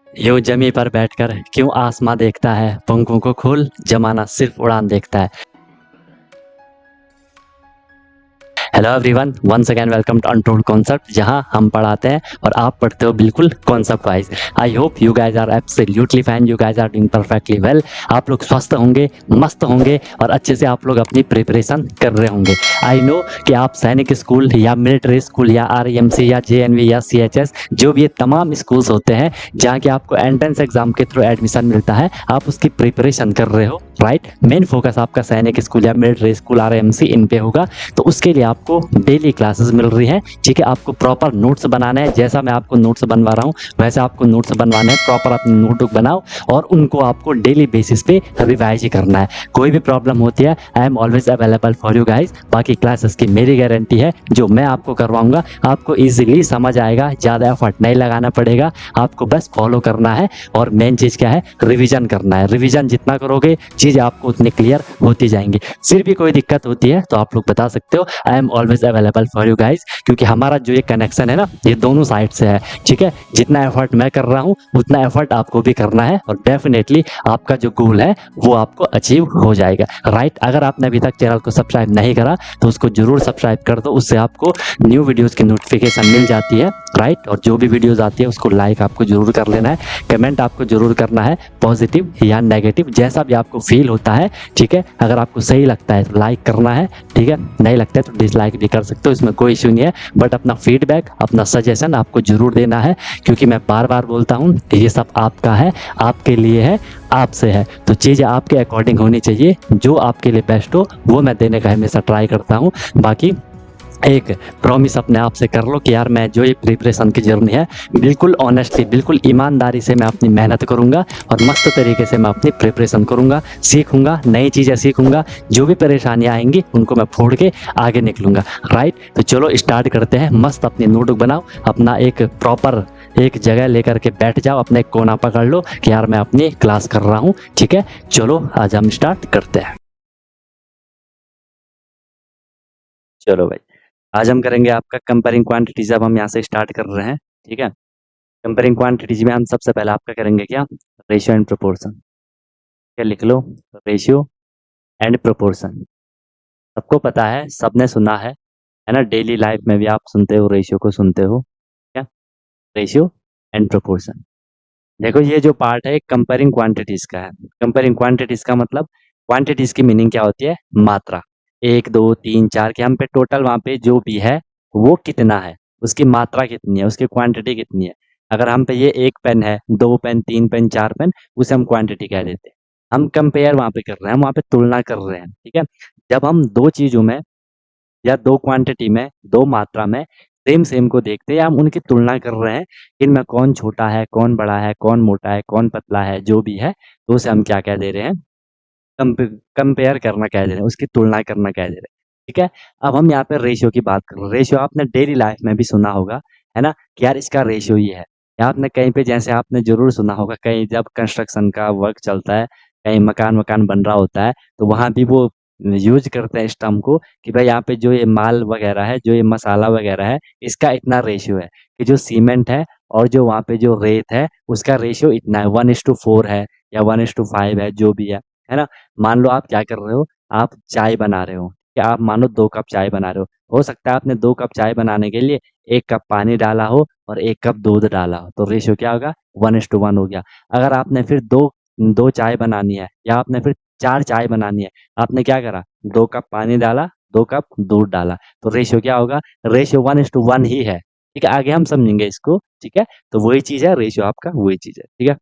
यूं जमी पर बैठकर क्यों आसमां देखता है, पंखों को खोल जमाना सिर्फ उड़ान देखता है। Hello everyone, once again welcome to untold concept, जहां हम पढ़ाते हैं और आप पढ़ते हो बिल्कुल concept wise. I hope you guys are absolutely fine, you guys are doing perfectly well. आप लोग स्वस्थ होंगे, मस्त होंगे और अच्छे से आप लोग अपनी प्रिपरेशन कर रहे होंगे। आई नो कि आप सैनिक स्कूल या मिलिट्री स्कूल या आरईएमसी या जेएनवी या सीएचएस, जो भी ये तमाम स्कूल्स होते हैं जहाँ के आपको एंट्रेंस एग्जाम के थ्रू एडमिशन मिलता है, आप उसकी प्रिपरेशन कर रहे हो, राइट। मेन फोकस आपका सैनिक स्कूल या मिलिट्री स्कूल आरईएमसी इन पे होगा। तो उसके लिए आपको डेली क्लासेस मिल रही हैं, ठीक है। आपको प्रॉपर नोट्स बनाना है, जैसा मैं आपको नोट्स बनवा रहा हूँ वैसे आपको नोट्स बनवाने हैं। प्रॉपर अपनी नोटबुक बनाओ और उनको आपको डेली बेसिस पे रिवाइज ही करना है। कोई भी प्रॉब्लम होती है, I am always available for you guys. बाकी क्लासेस की मेरी गारंटी है, जो मैं आपको करवाऊंगा आपको ईजिली समझ आएगा, ज़्यादा एफर्ट नहीं लगाना पड़ेगा, आपको बस फॉलो करना है। और मेन चीज़ क्या है, रिविजन करना है। रिविजन जितना करोगे चीज़ आपको उतनी क्लियर होती जाएंगी। फिर भी कोई दिक्कत होती है तो आप लोग बता सकते हो, I am always available for you guys. क्योंकि हमारा जो ये कनेक्शन है ना, ये दोनों साइड से है, ठीक है। जितना एफर्ट मैं कर रहा हूँ उतना एफर्ट आपको भी करना है और डेफिनेटली आपका जो गोल है वो आपको अचीव हो जाएगा, राइट। अगर आपने अभी तक चैनल को सब्सक्राइब नहीं करा तो उसको जरूर सब्सक्राइब कर दो, उससे आपको न्यू वीडियोस की नोटिफिकेशन मिल जाती है, राइट। और जो भी वीडियोस आती है उसको लाइक आपको जरूर कर लेना है, कमेंट आपको जरूर करना है, पॉजिटिव या नेगेटिव जैसा भी आपको फील होता है, ठीक है। अगर आपको सही लगता है तो लाइक करना है, ठीक है। नहीं लगता है तो डिसलाइक भी कर सकते हो, इसमें कोई इश्यू नहीं है। बट अपना फीडबैक, अपना सजेशन आपको जरूर देना है, क्योंकि मैं बार बार बोलता हूँ कि ये सब आपका है, आपके लिए है, आपसे है। तो चीज़ें आपके अकॉर्डिंग होनी चाहिए, जो आपके लिए बेस्ट हो वो मैं देने का हमेशा ट्राई करता हूँ। बाकी एक प्रॉमिस अपने आप से कर लो कि यार मैं जो ये प्रिपरेशन की जर्नी है बिल्कुल ऑनेस्टली, बिल्कुल ईमानदारी से मैं अपनी मेहनत करूंगा और मस्त तरीके से मैं अपनी प्रिपरेशन करूंगा, सीखूंगा, नई चीज़ें सीखूंगा। जो भी परेशानियां आएंगी उनको मैं फोड़ के आगे निकलूंगा, राइट। तो चलो स्टार्ट करते हैं। मस्त अपनी नोटबुक बनाओ, अपना एक प्रॉपर एक जगह लेकर के बैठ जाओ, अपने एक कोना पकड़ लो कि यार मैं अपनी क्लास कर रहा हूँ, ठीक है। चलो आज हम स्टार्ट करते हैं। चलो भाई, आज हम करेंगे आपका कंपेयरिंग क्वांटिटीज। अब हम यहाँ से स्टार्ट कर रहे हैं, ठीक है। कंपेयरिंग क्वांटिटीज में हम सबसे पहले आपका करेंगे क्या, रेशियो एंड प्रोपोर्शन। क्या लिख लो, रेशियो एंड प्रोपोर्शन। सबको पता है, सबने सुना है ना। डेली लाइफ में भी आप सुनते हो, रेशियो को सुनते हो क्या, रेशियो एंड प्रोपोर्शन। देखो ये जो पार्ट है कंपेयरिंग क्वांटिटीज का है। कंपेयरिंग क्वांटिटीज का मतलब, क्वांटिटीज की मीनिंग क्या होती है, मात्रा। एक दो तीन चार के हम पे टोटल वहाँ पे जो भी है वो कितना है, उसकी मात्रा कितनी है, उसकी क्वांटिटी कितनी है। अगर हम पे ये एक पेन है, दो पेन, तीन पेन, चार पेन, उसे हम क्वांटिटी कह देते हैं। हम कंपेयर वहाँ पे कर रहे हैं, हम वहाँ पे तुलना कर रहे हैं, ठीक है। जब हम दो चीजों में या दो क्वांटिटी में, दो मात्रा में सेम सेम को देखते हैं, हम उनकी तुलना कर रहे हैं, इनमें कौन छोटा है, कौन बड़ा है, कौन मोटा है, कौन पतला है, जो भी है, तो उसे हम क्या कह दे रहे हैं, कंपेयर करना कह दे रहे हैं, उसकी तुलना करना कह दे रहे हैं, ठीक है। अब हम यहाँ पे रेशियो की बात कर रहे हैं। रेशियो आपने डेली लाइफ में भी सुना होगा, है ना, कि यार इसका रेशियो ये है। या आपने कहीं पे, जैसे आपने जरूर सुना होगा, कहीं जब कंस्ट्रक्शन का वर्क चलता है, कहीं मकान वकान बन रहा होता है, तो वहां भी वो यूज करते हैं इस टर्म को कि भाई यहाँ पे जो ये माल वगैरह है, जो ये मसाला वगैरह है, इसका इतना रेशियो है। कि जो सीमेंट है और जो वहाँ पे जो रेत है उसका रेशियो इतना है, 1:4 है या 1:5 है, जो भी है ना। मान लो आप क्या कर रहे हो, आप चाय बना रहे हो, क्या आप मानो 2 कप चाय बना रहे हो सकता है आपने 2 कप चाय बनाने के लिए 1 कप पानी डाला हो और 1 कप दूध डाला हो, तो रेशियो क्या होगा, 1:1 हो गया। अगर आपने फिर दो दो चाय बनानी है या आपने फिर चार चाय बनानी है, आपने क्या करा, 2 कप पानी डाला, 2 कप दूध डाला, तो रेशियो क्या होगा, रेशियो 1:1 ही है, ठीक है। आगे हम समझेंगे इसको, ठीक है। तो वही चीज है, रेशियो आपका वही चीज है, ठीक है।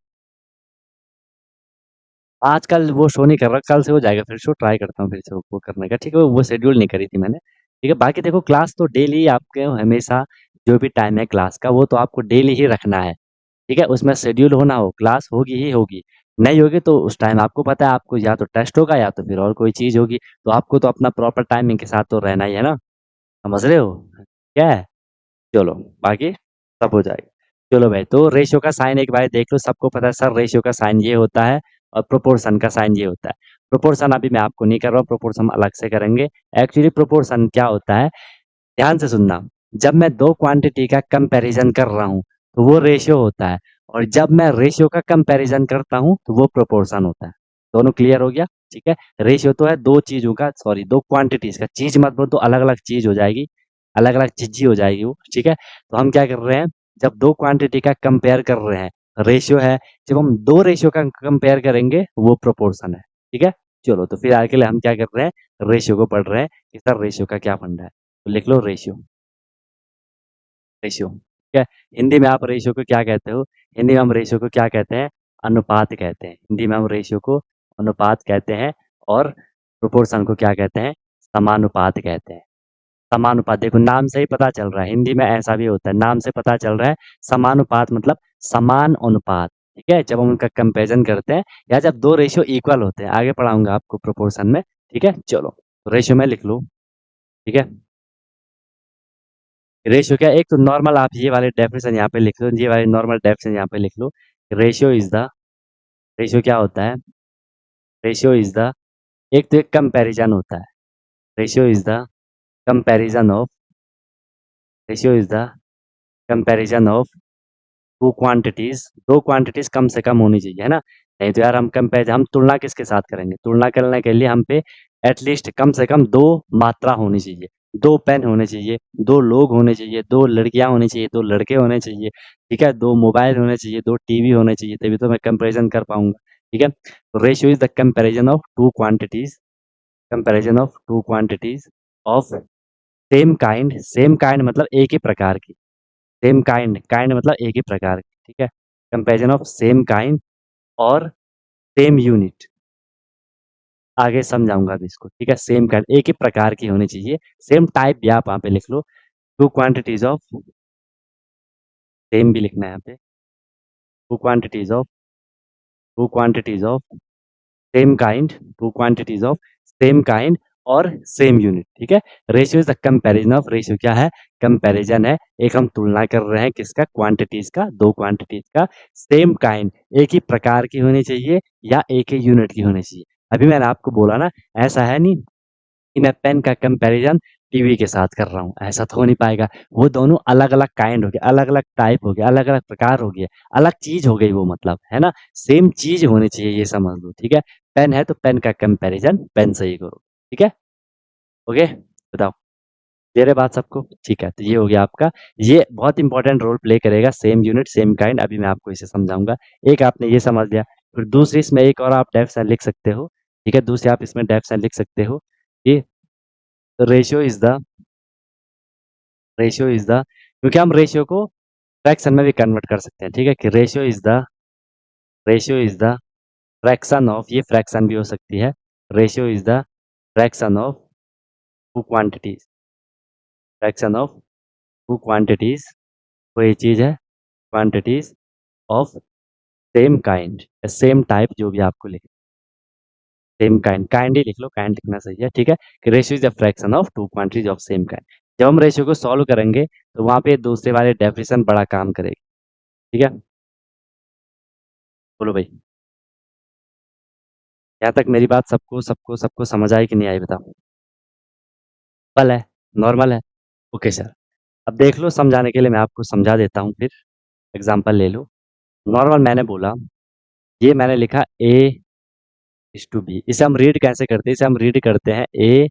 आजकल वो शो नहीं कर रहा, कल से हो जाएगा फिर शो, ट्राई करता हूँ फिर से वो करने का, ठीक है। वो शेड्यूल नहीं करी थी मैंने, ठीक है। बाकी देखो क्लास तो डेली आपके हमेशा, जो भी टाइम है क्लास का वो तो आपको डेली ही रखना है, ठीक है। उसमें शेड्यूल होना हो, क्लास होगी ही होगी, नहीं होगी तो उस टाइम आपको पता है आपको या तो टेस्ट होगा या तो फिर और कोई चीज होगी, तो आपको तो अपना प्रॉपर टाइमिंग के साथ तो रहना ही है ना, समझ रहे हो क्या है। चलो बाकी सब हो जाएगा। चलो भाई, तो रेशियो का साइन एक बार देख लो, सबको पता है सर रेशियो का साइन ये होता है और प्रोपोर्शन का साइन ये होता है। प्रोपोर्शन अभी मैं आपको नहीं कर रहा हूँ, प्रोपोर्शन अलग से करेंगे। एक्चुअली प्रोपोर्शन क्या होता है, ध्यान से सुनना। जब मैं दो क्वांटिटी का कंपैरिजन कर रहा हूँ तो वो रेशियो होता है, और जब मैं रेशियो का कंपैरिजन करता हूँ तो वो प्रोपोर्शन होता है। दोनों क्लियर हो गया? ठीक है। रेशियो तो है दो चीजों का, सॉरी दो क्वांटिटीज का, चीज मत बोल तो अलग अलग चीज हो जाएगी, अलग अलग चीज ही हो जाएगी वो। ठीक है। तो हम क्या कर रहे हैं, जब दो क्वांटिटी का कंपेयर कर रहे हैं, रेशियो है, जब हम दो रेशियो का कंपेयर करेंगे वो प्रोपोर्शन है। ठीक है। चलो तो फिर आगे के लिए हम क्या कर रहे हैं, रेशियो को पढ़ रहे हैं कि सर रेशियो का क्या फंडा है। तो लिख लो रेशियो, रेशियो। ठीक है। हिंदी में आप रेशियो को क्या कहते हो, हिंदी में हम रेशियो को क्या कहते हैं, अनुपात कहते हैं। हिंदी में हम रेशियो को अनुपात कहते हैं, और प्रोपोर्शन को क्या कहते हैं, समानुपात कहते हैं। समानुपात, देखो नाम से ही पता चल रहा है, हिंदी में ऐसा भी होता है, नाम से पता चल रहा है। समानुपात मतलब समान अनुपात। ठीक है। जब हम उनका कंपेरिजन करते हैं या जब दो रेशियो इक्वल होते हैं, आगे पढ़ाऊंगा आपको प्रोपोर्शन में। ठीक है। चलो रेशियो में लिख लो। ठीक है। रेशियो क्या, एक तो नॉर्मल आप ये वाले डेफिनेशन यहाँ पे लिख लो, ये वाले नॉर्मल डेफिनेशन यहाँ पे लिख लो। रेशियो इज द, रेशियो क्या होता है, रेशियो इज द, एक तो एक कंपैरिजन होता है। Ratio is the comparison of, ratio is the comparison of two quantities, दो क्वांटिटीज कम से कम होनी चाहिए, है ना। नहीं तो यार हम कंपेयर, हम तुलना किसके साथ करेंगे, तुलना करने के लिए हम पे एटलीस्ट कम से कम दो मात्रा होनी चाहिए, दो पेन होने चाहिए, दो लोग होने चाहिए, दो लड़कियां होनी चाहिए, दो लड़के होने चाहिए। ठीक है। दो मोबाइल होने चाहिए, दो टीवी होने चाहिए, तभी तो मैं कंपैरिजन कर पाऊंगा। ठीक है। तो ratio is the comparison of two quantities, comparison of two quantities of same kind, same kind मतलब एक ही प्रकार की, सेम काइंड, काइंड मतलब एक ही प्रकार की। ठीक है। कंपैरिजन ऑफ सेम काइंड और सेम यूनिट, आगे समझाऊंगा अभी इसको। ठीक है। सेम काइंड एक ही प्रकार की होनी चाहिए, सेम टाइप भी आप वहां पे लिख लो, टू क्वांटिटीज ऑफ, सेम भी लिखना है यहाँ पे, two quantities of, two quantities of same kind, two quantities of same kind और सेम यूनिट। ठीक है। Ratio is the comparison of, ratio क्या है, कंपैरिजन है, एक हम तुलना कर रहे हैं किसका, क्वांटिटीज का, दो क्वांटिटीज का, सेम काइंड एक ही प्रकार की होनी चाहिए या एक ही यूनिट की होनी चाहिए। अभी मैंने आपको बोला ना, ऐसा है नहीं कि मैं पेन का कंपैरिजन टीवी के साथ कर रहा हूँ, ऐसा तो हो नहीं पाएगा। वो दोनों अलग अलग काइंड हो गए, अलग अलग टाइप हो गए, अलग अलग प्रकार हो गए, अलग चीज हो गई वो, मतलब है ना। सेम चीज होनी चाहिए, ये समझ लो। ठीक है। पेन है तो पेन का कंपैरिजन पेन से ही करो। ठीक है। ओके। बताओ, क्लियर है बात सबको? ठीक है। तो ये हो गया आपका, ये बहुत इंपॉर्टेंट रोल प्ले करेगा, सेम यूनिट सेम काइंड। अभी मैं आपको इसे समझाऊंगा। एक आपने ये समझ लिया, फिर दूसरी इसमें एक और आप डेफिनेशन लिख सकते हो। ठीक है। दूसरी आप इसमें डेफिनेशन लिख सकते हो कि ratio is the, ratio is the, क्योंकि हम रेशियो को फ्रैक्शन में भी कन्वर्ट कर सकते हैं। ठीक है। कि ratio is the, ratio is the fraction of, ये फ्रैक्शन भी हो सकती है, ratio is the fraction of two quantities, fraction of two quantities, कोई चीज है, quantities of same kind, same type, जो भी आपको लिख, सेम काइंड, काइंड ही लिख लो, काइंड लिखना सही है। ठीक है। कि ratio is the fraction of two quantities of same kind. जब हम रेशियो को सॉल्व करेंगे तो वहां पे दूसरे वाले डेफिनेशन बड़ा काम करेगी। ठीक है। बोलो भाई, यहाँ तक मेरी बात सबको सबको सबको समझ आई कि नहीं आई, बताओ। पल है, नॉर्मल है। Okay sir. अब देख लो, समझाने के लिए मैं आपको समझा देता हूँ, फिर एग्जांपल ले लो। नॉर्मल मैंने बोला, ये मैंने लिखा ए इज टू बी, इसे हम रीड कैसे करते हैं, इसे हम रीड करते हैं ए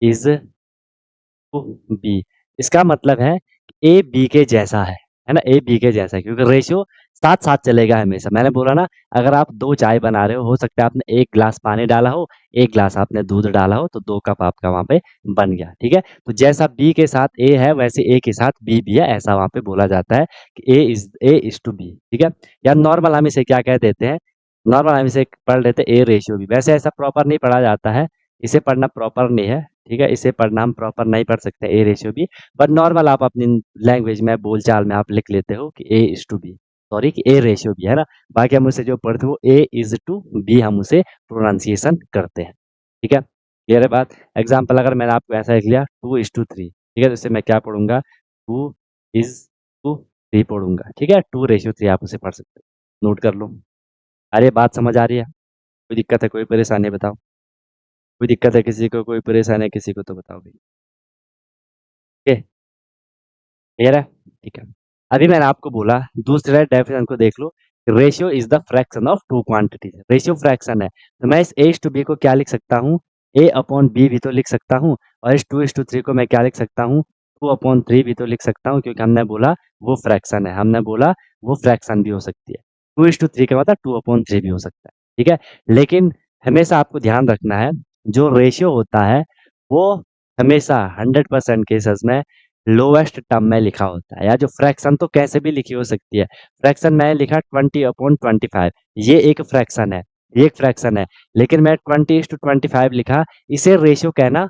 इज टू बी। इसका मतलब है ए बी के जैसा है ना, ए बी के जैसा है, क्योंकि रेशियो साथ साथ चलेगा हमेशा। मैंने बोला ना, अगर आप दो चाय बना रहे हो सकता है आपने एक गिलास पानी डाला हो, एक गिलास आपने दूध डाला हो, तो दो कप आपका वहां पे बन गया। ठीक है। तो जैसा बी के साथ ए है वैसे ए के साथ बी भी है, ऐसा वहां पे बोला जाता है कि ए इज टू बी। ठीक है। या नॉर्मल हम इसे क्या कह देते हैं, नॉर्मल हम इसे पढ़ लेते हैं ए रेशियो बी, वैसे ऐसा प्रॉपर नहीं पढ़ा जाता है, इसे पढ़ना प्रॉपर नहीं है। ठीक है। इसे पढ़ना हम प्रॉपर नहीं पढ़ सकते A ratio B, but normal आप अपनी लैंग्वेज में बोलचाल में आप लिख लेते हो कि ए इज टू बी, सॉरी कि ए रेशियो बी, है ना। बाकी हम उसे जो पढ़ते हो ए इज टू बी, हम उसे प्रोनाउंसिएशन करते हैं। ठीक है। क्लियर है बात? एग्जाम्पल अगर मैंने आपको ऐसा लिख लिया टू इज टू थ्री, ठीक है, तो इसे मैं क्या पढ़ूंगा, टू इज टू थ्री पढ़ूंगा। ठीक है। टू रेशियो थ्री आप उसे पढ़ सकते हो, नोट कर लो। अरे बात समझ आ रही है? कोई दिक्कत है, कोई परेशानी है, बताओ। कोई दिक्कत है किसी को, कोई परेशानी है किसी को, तो बताओ भाई। ओके। क्लियर है? ठीक है। अभी मैंने आपको बोला दूसरे डेफिनेशन को देख लो, ratio is the fraction of two quantities. Ratio fraction है तो मैं इस ए टू बी को क्या लिख सकता हूँ, ए अपॉन बी भी तो लिख सकता हूँ, और इस टू थ्री को मैं क्या लिख सकता हूँ, टू अपॉन थ्री भी तो लिख सकता हूँ, क्योंकि हमने बोला वो फ्रैक्शन है, हमने बोला वो फ्रैक्शन भी हो सकती है। टू थ्री का मतलब टू अपॉन थ्री भी हो सकता है, ठीक है। लेकिन हमेशा आपको ध्यान रखना है जो रेशियो होता है वो हमेशा 100% केसेस में लोएस्ट टर्म में लिखा होता है, या जो फ्रैक्शन तो कैसे भी लिखी हो सकती है। फ्रैक्शन मैंने लिखा 20/25, ये एक फ्रैक्शन है, ये एक फ्रैक्शन है, लेकिन मैं 20:25 लिखा, इसे रेशियो कहना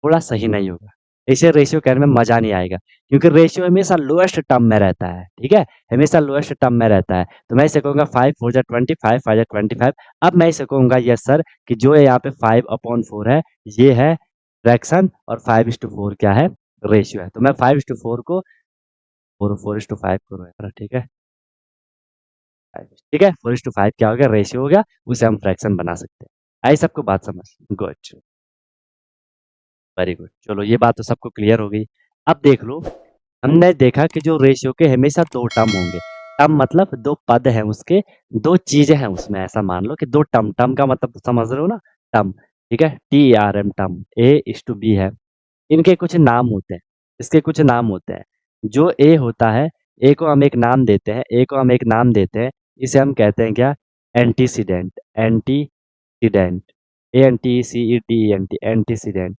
थोड़ा सही नहीं होगा, इसे रेशियो कहने में मजा नहीं आएगा, क्योंकि रेशियो हमेशा लोएस्ट टर्म में रहता है, ठीक है, हमेशा लोएस्ट टर्म में रहता है। तो मैं इसे कहूंगा 5 4 जा 20, 5 5 जा 25। अब मैं इसे कहूंगा यस सर कि जो यहाँ पे 5/4 है ये है फ्रैक्शन, और 5:4 क्या है, रेशियो है। तो मैं 5:4 को 4:5 करो यार, ठीक है, ठीक है, 4:5 क्या हो गया, रेशियो हो गया, उसे हम फ्रैक्शन बना सकते हैं। आई सबको बात समझ, गुड, वेरी गुड। चलो ये बात तो सबको क्लियर हो गई। अब देख लो, हमने देखा कि जो रेशियो के हमेशा दो टर्म होंगे। टर्म मतलब दो पद हैं उसके, दो चीजें हैं उसमें, ऐसा मान लो कि दो टर्म, टर्म का मतलब तो समझ रहे हो ना, टर्म, ठीक है, TRM, टर्म ए इस टू बी है। इनके कुछ नाम होते हैं, इसके कुछ नाम होते हैं। जो ए होता है, ए को हम एक नाम देते हैं, ए को हम एक नाम देते हैं, इसे हम कहते हैं क्या, एंटीसीडेंट, एंटीसीडेंट, ANTCEDENT, एंटीसीडेंट,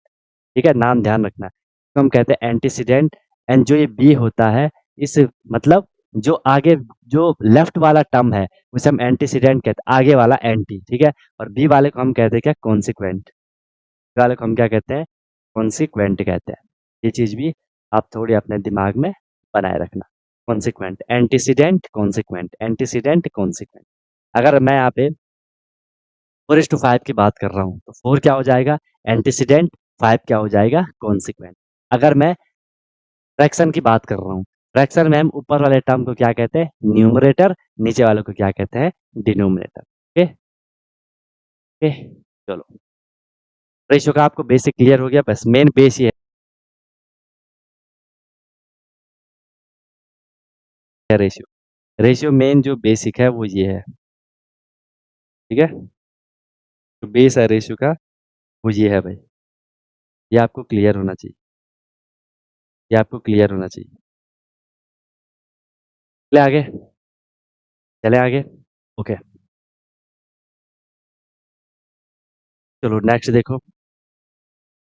ठीक है, नाम ध्यान रखना। तो हम कहते हैं एंटीसीडेंट। एंड जो ये बी होता है, इस मतलब जो आगे जो लेफ्ट वाला टर्म है उसे हम एंटीसीडेंट कहते हैं, आगे वाला एंटी, ठीक है। और बी वाले को हम कहते हैं क्या, कॉन्सिक्वेंट, वाले को हम क्या कहते हैं, कॉन्सिक्वेंट कहते हैं। ये चीज भी आप थोड़ी अपने दिमाग में बनाए रखना, consequent, antecedent, consequent, antecedent, consequent. अगर मैं यहाँ पे 4:5 की बात कर रहा हूँ तो 4 क्या हो जाएगा, एंटीसीडेंट, 5 क्या हो जाएगा, कॉन्सिक्वेंट। अगर मैं फ्रैक्शन की बात कर रहा हूँ, फ्रैक्शन में हम ऊपर वाले टर्म को क्या कहते हैं, न्यूमरेटर, नीचे वाले को क्या कहते हैं, डिनोमिनेटर। ओके ओके, चलो, रेशियो का आपको बेसिक क्लियर हो गया, बस मेन बेस ये है रेशियो। रेशियो मेन जो बेसिक है वो ये है, ठीक है, जो बेस है रेशियो का वो ये है भाई, ये आपको क्लियर होना चाहिए, ये आपको क्लियर होना चाहिए। चले आगे, चले आगे, ओके, चलो नेक्स्ट देखो,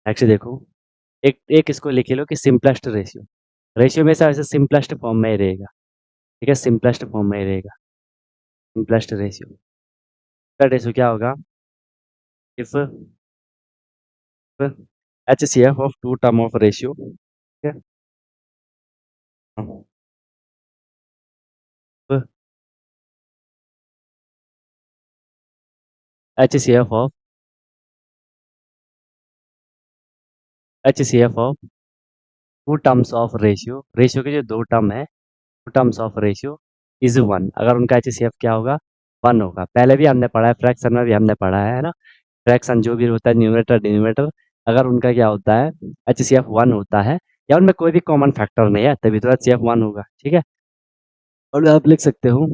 नेक्स्ट देखो, एक एक इसको लिख लो कि सिंपलेस्ट रेशियो। रेशियो में से ऐसे सिंपलेस्ट फॉर्म में ही रहेगा, ठीक है, सिंपलेस्ट फॉर्म में ही रहेगा, सिंपलेस्ट रेशियो का रेशियो क्या होगा, if HCF of two term of ratio, ठीक है, HCF of two terms of ratio, ratio के जो दो टर्म है, two terms of ratio is one, अगर उनका HCF क्या होगा, वन होगा। पहले भी हमने पढ़ा है, फ्रैक्शन में भी हमने पढ़ा है ना, फ्रैक्शन जो भी होता है, न्यूमरेटर डिनोमिनेटर, अगर उनका क्या होता है, HCF वन होता है, या उनमें कोई भी कॉमन फैक्टर नहीं है, तभी तो HCF वन होगा, ठीक है। और आप लिख सकते हो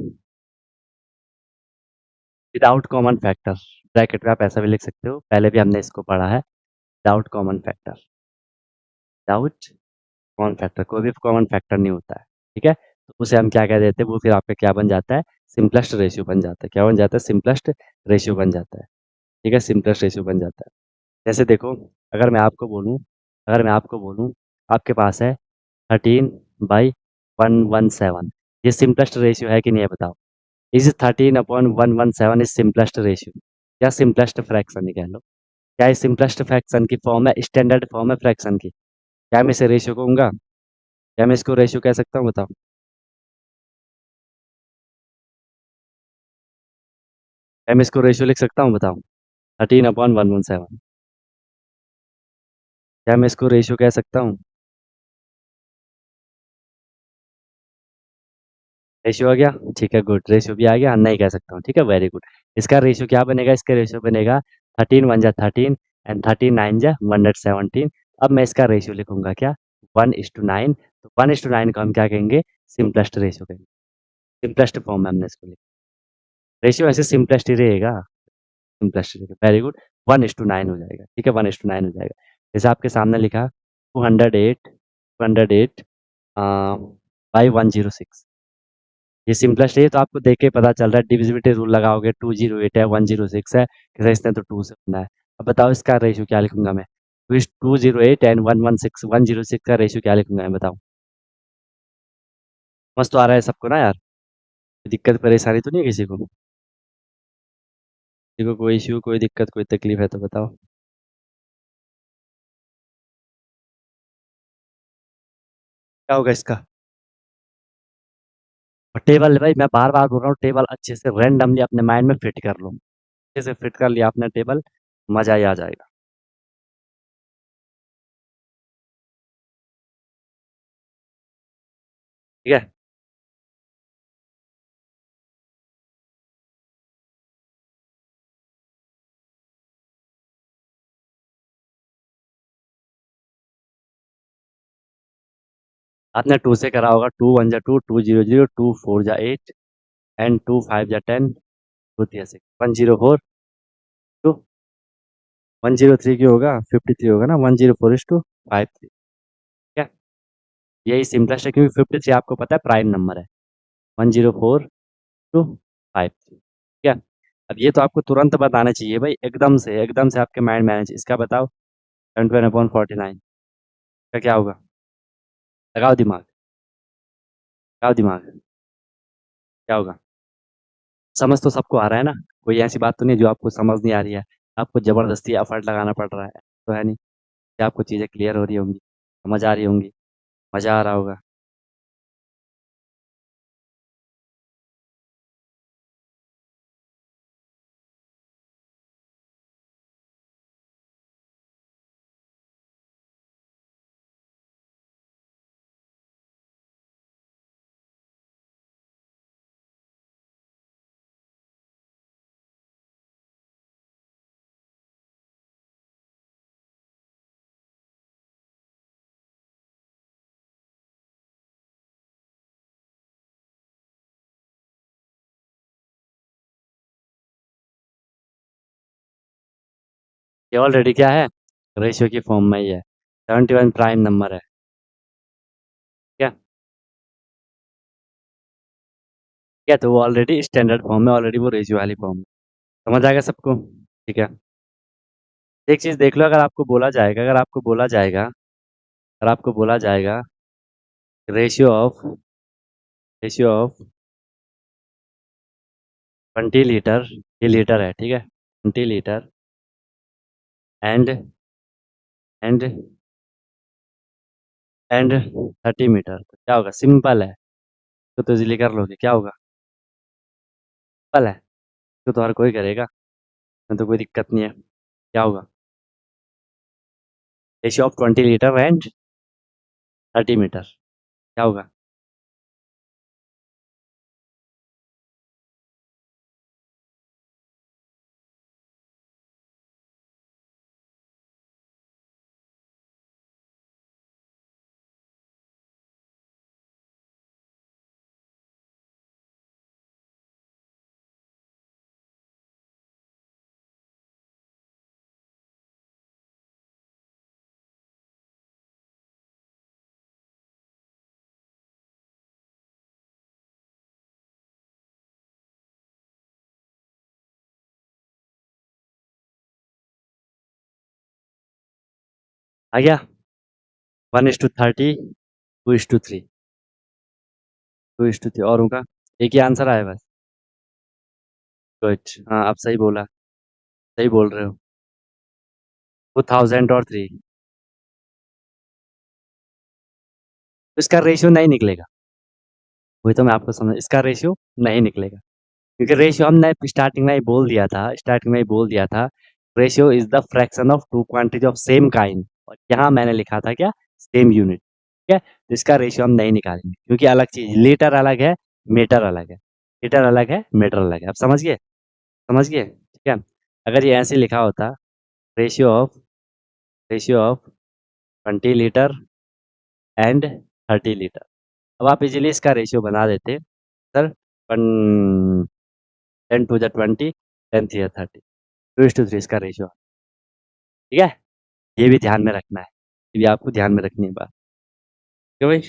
विदाउट कॉमन फैक्टर, ब्रैकेट में आप ऐसा भी लिख सकते हो, पहले भी हमने इसको पढ़ा है, without common factor, without common factor, कोई भी कॉमन फैक्टर नहीं होता है, ठीक है। तो उसे हम क्या कह देते हैं, वो फिर आपका क्या बन जाता है, सिंपलेस्ट रेशियो बन जाता है, क्या बन जाता है, सिंपलेस्ट रेशियो बन जाता है, ठीक है, सिंपलेस्ट रेशियो बन जाता है। जैसे देखो, अगर मैं आपको बोलूँ, अगर मैं आपको बोलूँ, आपके पास है 13/117, ये सिंपलेस्ट रेशियो है कि नहीं है बताओ, इज 13/117 इज सिंपलेस्ट रेशियो, या सिंपलेस्ट फ्रैक्शन ही कह लो, क्या ये सिंपलेस्ट फ्रैक्शन की फॉर्म है, स्टैंडर्ड फॉर्म है फ्रैक्शन की, क्या मैं इसे रेशियो कहूंगा, क्या मैं इसको रेशियो कह सकता हूँ बताओ, क्या मैं इसको रेशियो लिख सकता हूँ बताओ, 13/117, क्या मैं इसको रेशियो कह सकता हूँ, रेशियो आ गया, ठीक है, गुड, रेशियो भी आ गया, नहीं कह सकता हूँ, ठीक है, वेरी गुड। इसका रेशियो क्या बनेगा, इसका रेशियो बनेगा 13 1 जा 13 एंड 13 9 जा 117। अब मैं इसका रेशियो लिखूंगा क्या, 1:9, तो 1:9 को हम क्या कहेंगे, सिंपलेस्ट रेशियो कहेंगे, सिंपलेस्ट फॉर्म में हमने इसको लिखा। रेशियो ऐसे सिंपलेस्ट ही रहेगा, सिंपलेस्ट रहेगा, वेरी गुड। 1:9 हो जाएगा, ठीक है, 1:9 हो जाएगा। जैसे आपके सामने लिखा 208 बाई 106, ये सिंपलेस्ट है, तो आपको देख के पता चल रहा है, डिविजिबिलिटी रूल लगाओगे, 208 है, 106 है, किसी इसने तो 2 से गुना है। अब बताओ इसका रेशियो क्या लिखूंगा मैं, तो इस 208 एंड 106 का रेशियो क्या लिखूंगा मैं, बताओ। मस्त तो आ रहा है सबको ना यार, कोई दिक्कत परेशानी तो नहीं है किसी को, किसी को कोई इश्यू, कोई दिक्कत, कोई तकलीफ है तो बताओ। क्या होगा इसका, और टेबल भाई मैं बार बार बोल रहा हूँ, टेबल अच्छे से रैंडमली अपने माइंड में फिट कर लो, अच्छे से फिट कर लिया आपने टेबल, मजा ही आ जाएगा। ठीक है, आपने 2 से करा होगा, 2 1 जा 2, 2 0 0, 2 4 जा 8 एंड 2 5 जा 10, 2 3 6, 104 टू 103 की होगा, 53 होगा ना, 104 इज टू 53। ठीक है, यही सिंपलेस्ट है, क्योंकि 53 आपको पता है प्राइम नंबर है, 104 टू 53। ठीक है, अब ये तो आपको तुरंत बताना चाहिए भाई, एकदम से आपके माइंड मैनेज, इसका बताओ 21/49 का क्या होगा, लगाओ दिमाग, लगाओ दिमाग, क्या होगा। समझ तो सबको आ रहा है ना, कोई ऐसी बात तो नहीं है जो आपको समझ नहीं आ रही है, आपको जबरदस्ती एफर्ट लगाना पड़ रहा है, तो है नहीं कि आपको चीज़ें क्लियर हो रही होंगी, समझ आ रही होंगी, मज़ा आ रहा होगा। ये ऑलरेडी क्या है, रेशियो की फॉर्म में ही है, 71 प्राइम नंबर है, क्या, क्या, तो वो ऑलरेडी स्टैंडर्ड फॉर्म में, ऑलरेडी वो रेशियो वाली फॉर्म में, समझ आ गया सबको। ठीक है, एक चीज़ देख लो, अगर आपको बोला जाएगा, अगर आपको बोला जाएगा ratio of ratio of 20 litre, ये लीटर है, ठीक है, 20 litre and and and 30 metre, तो क्या होगा, सिंपल है, तो इजीली कर लोगे, क्या होगा, सिंपल है, तो हर कोई करेगा, इसमें तो कोई दिक्कत नहीं है, क्या होगा, ratio of 20 litre and 30 metre, क्या होगा। आ गया, 1:30, 2:3, 2:3, और होगा, एक ही आंसर आया बस। गुड, हाँ आप सही बोला, सही बोल रहे हो, 2000 और 3, तो इसका रेशियो नहीं निकलेगा, वही तो मैं आपको समझ, इसका रेशियो नहीं निकलेगा, क्योंकि रेशियो हमने स्टार्टिंग में ही बोल दिया था, ratio is the fraction of two quantity of same kind, और यहाँ मैंने लिखा था क्या, सेम यूनिट, ठीक है, तो इसका रेशियो हम नहीं निकालेंगे, क्योंकि अलग चीज, लीटर अलग है, मीटर अलग है, लीटर अलग है, मीटर अलग है, अब समझ गए, ठीक है। अगर ये ऐसे लिखा होता, ratio of ratio of 20 litre and 30 litre, अब आप इजीली इसका रेशियो बना देते सर 10 टू द 20 10 थ्री 30 2:3 इसका रेशियो। ठीक है, ये भी ध्यान में रखना है, ये भी आपको ध्यान में रखनी है बात। क्यों भाई,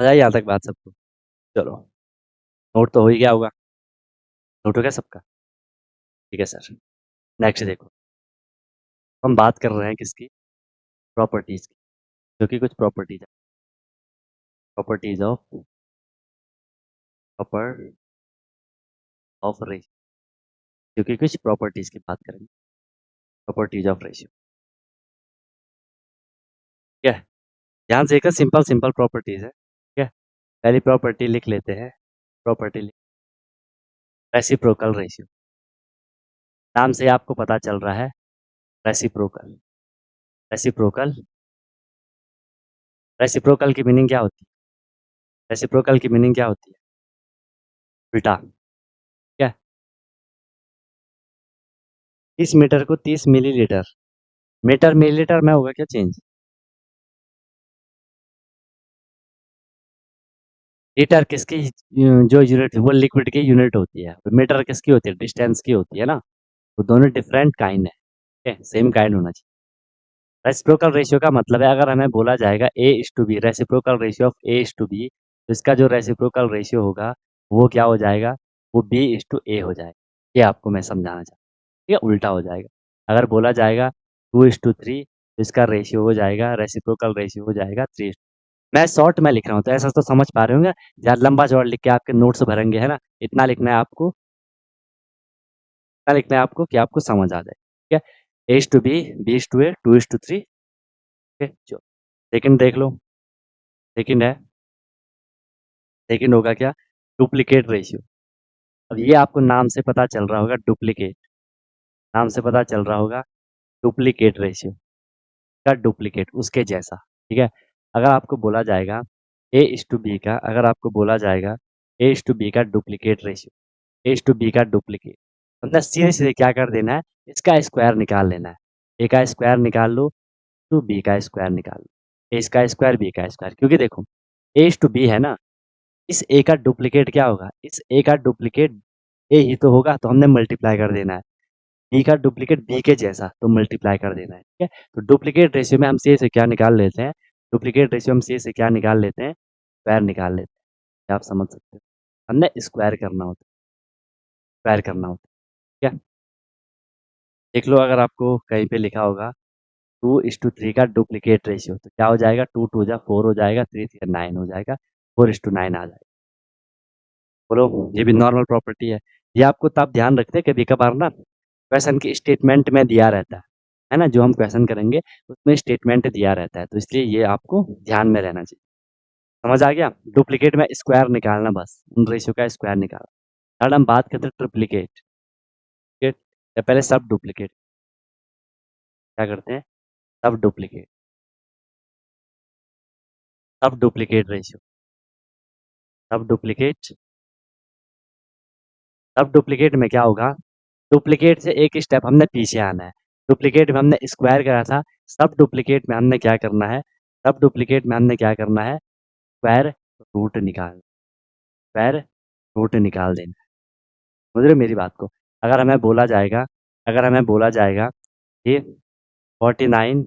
मजा आई यहाँ तक बात सबको? चलो, नोट तो हो ही गया होगा, नोट हो गया सबका? ठीक है सर, नेक्स्ट देखो, हम बात कर रहे हैं किसकी, प्रॉपर्टीज की, जो कि कुछ प्रॉपर्टीज है, properties of proper off ratio, जो कि कुछ प्रॉपर्टीज की बात करेंगे, प्रॉपर्टीज ऑफ रेशियो। ठीक है, ध्यान से एक सिंपल सिंपल प्रॉपर्टीज है। ठीक है, पहली प्रॉपर्टी लिख लेते हैं, प्रॉपर्टी रेसिप्रोकल रेशियो, नाम से आपको पता चल रहा है रेसिप्रोकल, रेसिप्रोकल, रेसिप्रोकल की मीनिंग क्या होती है, रेसिप्रोकल की मीनिंग क्या होती है, उल्टा। ठीक है, 30 मीटर को 30 मिलीलीटर, मीटर मिलीलीटर में होगा क्या चेंज, लीटर किसकी जो यूनिट वो लिक्विड की यूनिट होती है, मीटर किसकी होती है, डिस्टेंस की होती है ना, वो दोनों डिफरेंट काइंड है। ठीक है, सेम काइंड होना चाहिए। रेसिप्रोकल रेशियो का मतलब है, अगर हमें बोला जाएगा A is to B, reciprocal ratio of A is to B, तो इसका जो रेसिप्रोकल रेशियो होगा वो क्या हो जाएगा, वो बी इज टू ए हो जाएगा। ये आपको मैं समझाना चाहता हूँ। ठीक है, उल्टा हो जाएगा। अगर बोला जाएगा 2:3, तो इसका रेशियो हो जाएगा, रेसिप्रोकल रेशियो हो जाएगा 3। मैं शॉर्ट में लिख रहा हूँ तो ऐसा तो समझ पा रहे होंगे, जहाँ लंबा चौड़ा लिख के आपके नोट्स भरेंगे है ना, इतना लिखना है आपको, इतना लिखना है आपको कि आपको समझ आ जाए। ठीक है, A is to B is to A, 2:3। ठीक है, चलो सेकंड देख लो, सेकंड है, सेकंड होगा क्या, डुप्लीकेट रेशियो। अब ये आपको नाम से पता चल रहा होगा, डुप्लीकेट, नाम से पता चल रहा होगा डुप्लीकेट रेशियो का डुप्लीकेट, उसके जैसा। ठीक है, अगर आपको बोला जाएगा ए इज टू बी का, अगर आपको बोला जाएगा ए इज टू बी का duplicate ratio, A is to B का डुप्लीकेट, मतलब सीधे सीधे क्या कर देना है, इसका स्क्वायर निकाल लेना है। ए का स्क्वायर निकाल लो, टू बी का स्क्वायर निकाल लो, ए इसका स्क्वायर बी का स्क्वायर, क्योंकि देखो ए इज टू बी है ना, इस ए का डुप्लीकेट क्या होगा, इस ए का डुप्लीकेट ए ही तो होगा, तो हमने मल्टीप्लाई कर देना है। बी का डुप्लीकेट बी के जैसा, तो मल्टीप्लाई कर देना है। ठीक है, तो डुप्लीकेट रेशियो में हम सी से क्या निकाल लेते हैं, डुप्लीकेट रेशियो हम सी से क्या निकाल लेते हैं, स्क्वायर निकाल लेते हैं। आप समझ सकते हो, हमने स्क्वायर करना होता है, स्क्वायर करना होता है। ठीक है, देख लो अगर आपको कहीं पे लिखा होगा 2:3 का डुप्लीकेट रेशियो, तो क्या हो जाएगा, 2 2 जा 4 हो जाएगा, 3 3 9 हो जाएगा, 4:9 आ जाएगा। बोलो, ये भी नॉर्मल प्रॉपर्टी है। ये आपको तब ध्यान रखते हैं कभी कभार ना, क्वेश्चन की स्टेटमेंट में दिया रहता है ना, जो हम क्वेश्चन करेंगे उसमें स्टेटमेंट दिया रहता है, तो इसलिए ये आपको ध्यान में रहना चाहिए। समझ आ गया, डुप्लीकेट में स्क्वायर निकालना, बस उन रेशियो का स्क्वायर निकालना। थर्ड हम बात करते हैं ट्रिप्लीकेट, ठीक है, या पहले सब डुप्लीकेट, क्या करते हैं, सब डुप्लीकेट, सब डुप्लीकेट रेशियो, सब डुप्लीकेट, सब डुप्लीकेट में क्या होगा, डुप्लीकेट से एक स्टेप हमने पीछे आना है। डुप्लीकेट में हमने स्क्वायर करा था, सब डुप्लीकेट में हमने क्या करना है, सब डुप्लीकेट में हमने क्या करना है, स्क्वायर रूट निकाल, स्क्वायर रूट निकाल देना है। समझ रहे हो मेरी बात को? अगर हमें बोला जाएगा, अगर हमें बोला जाएगा कि 49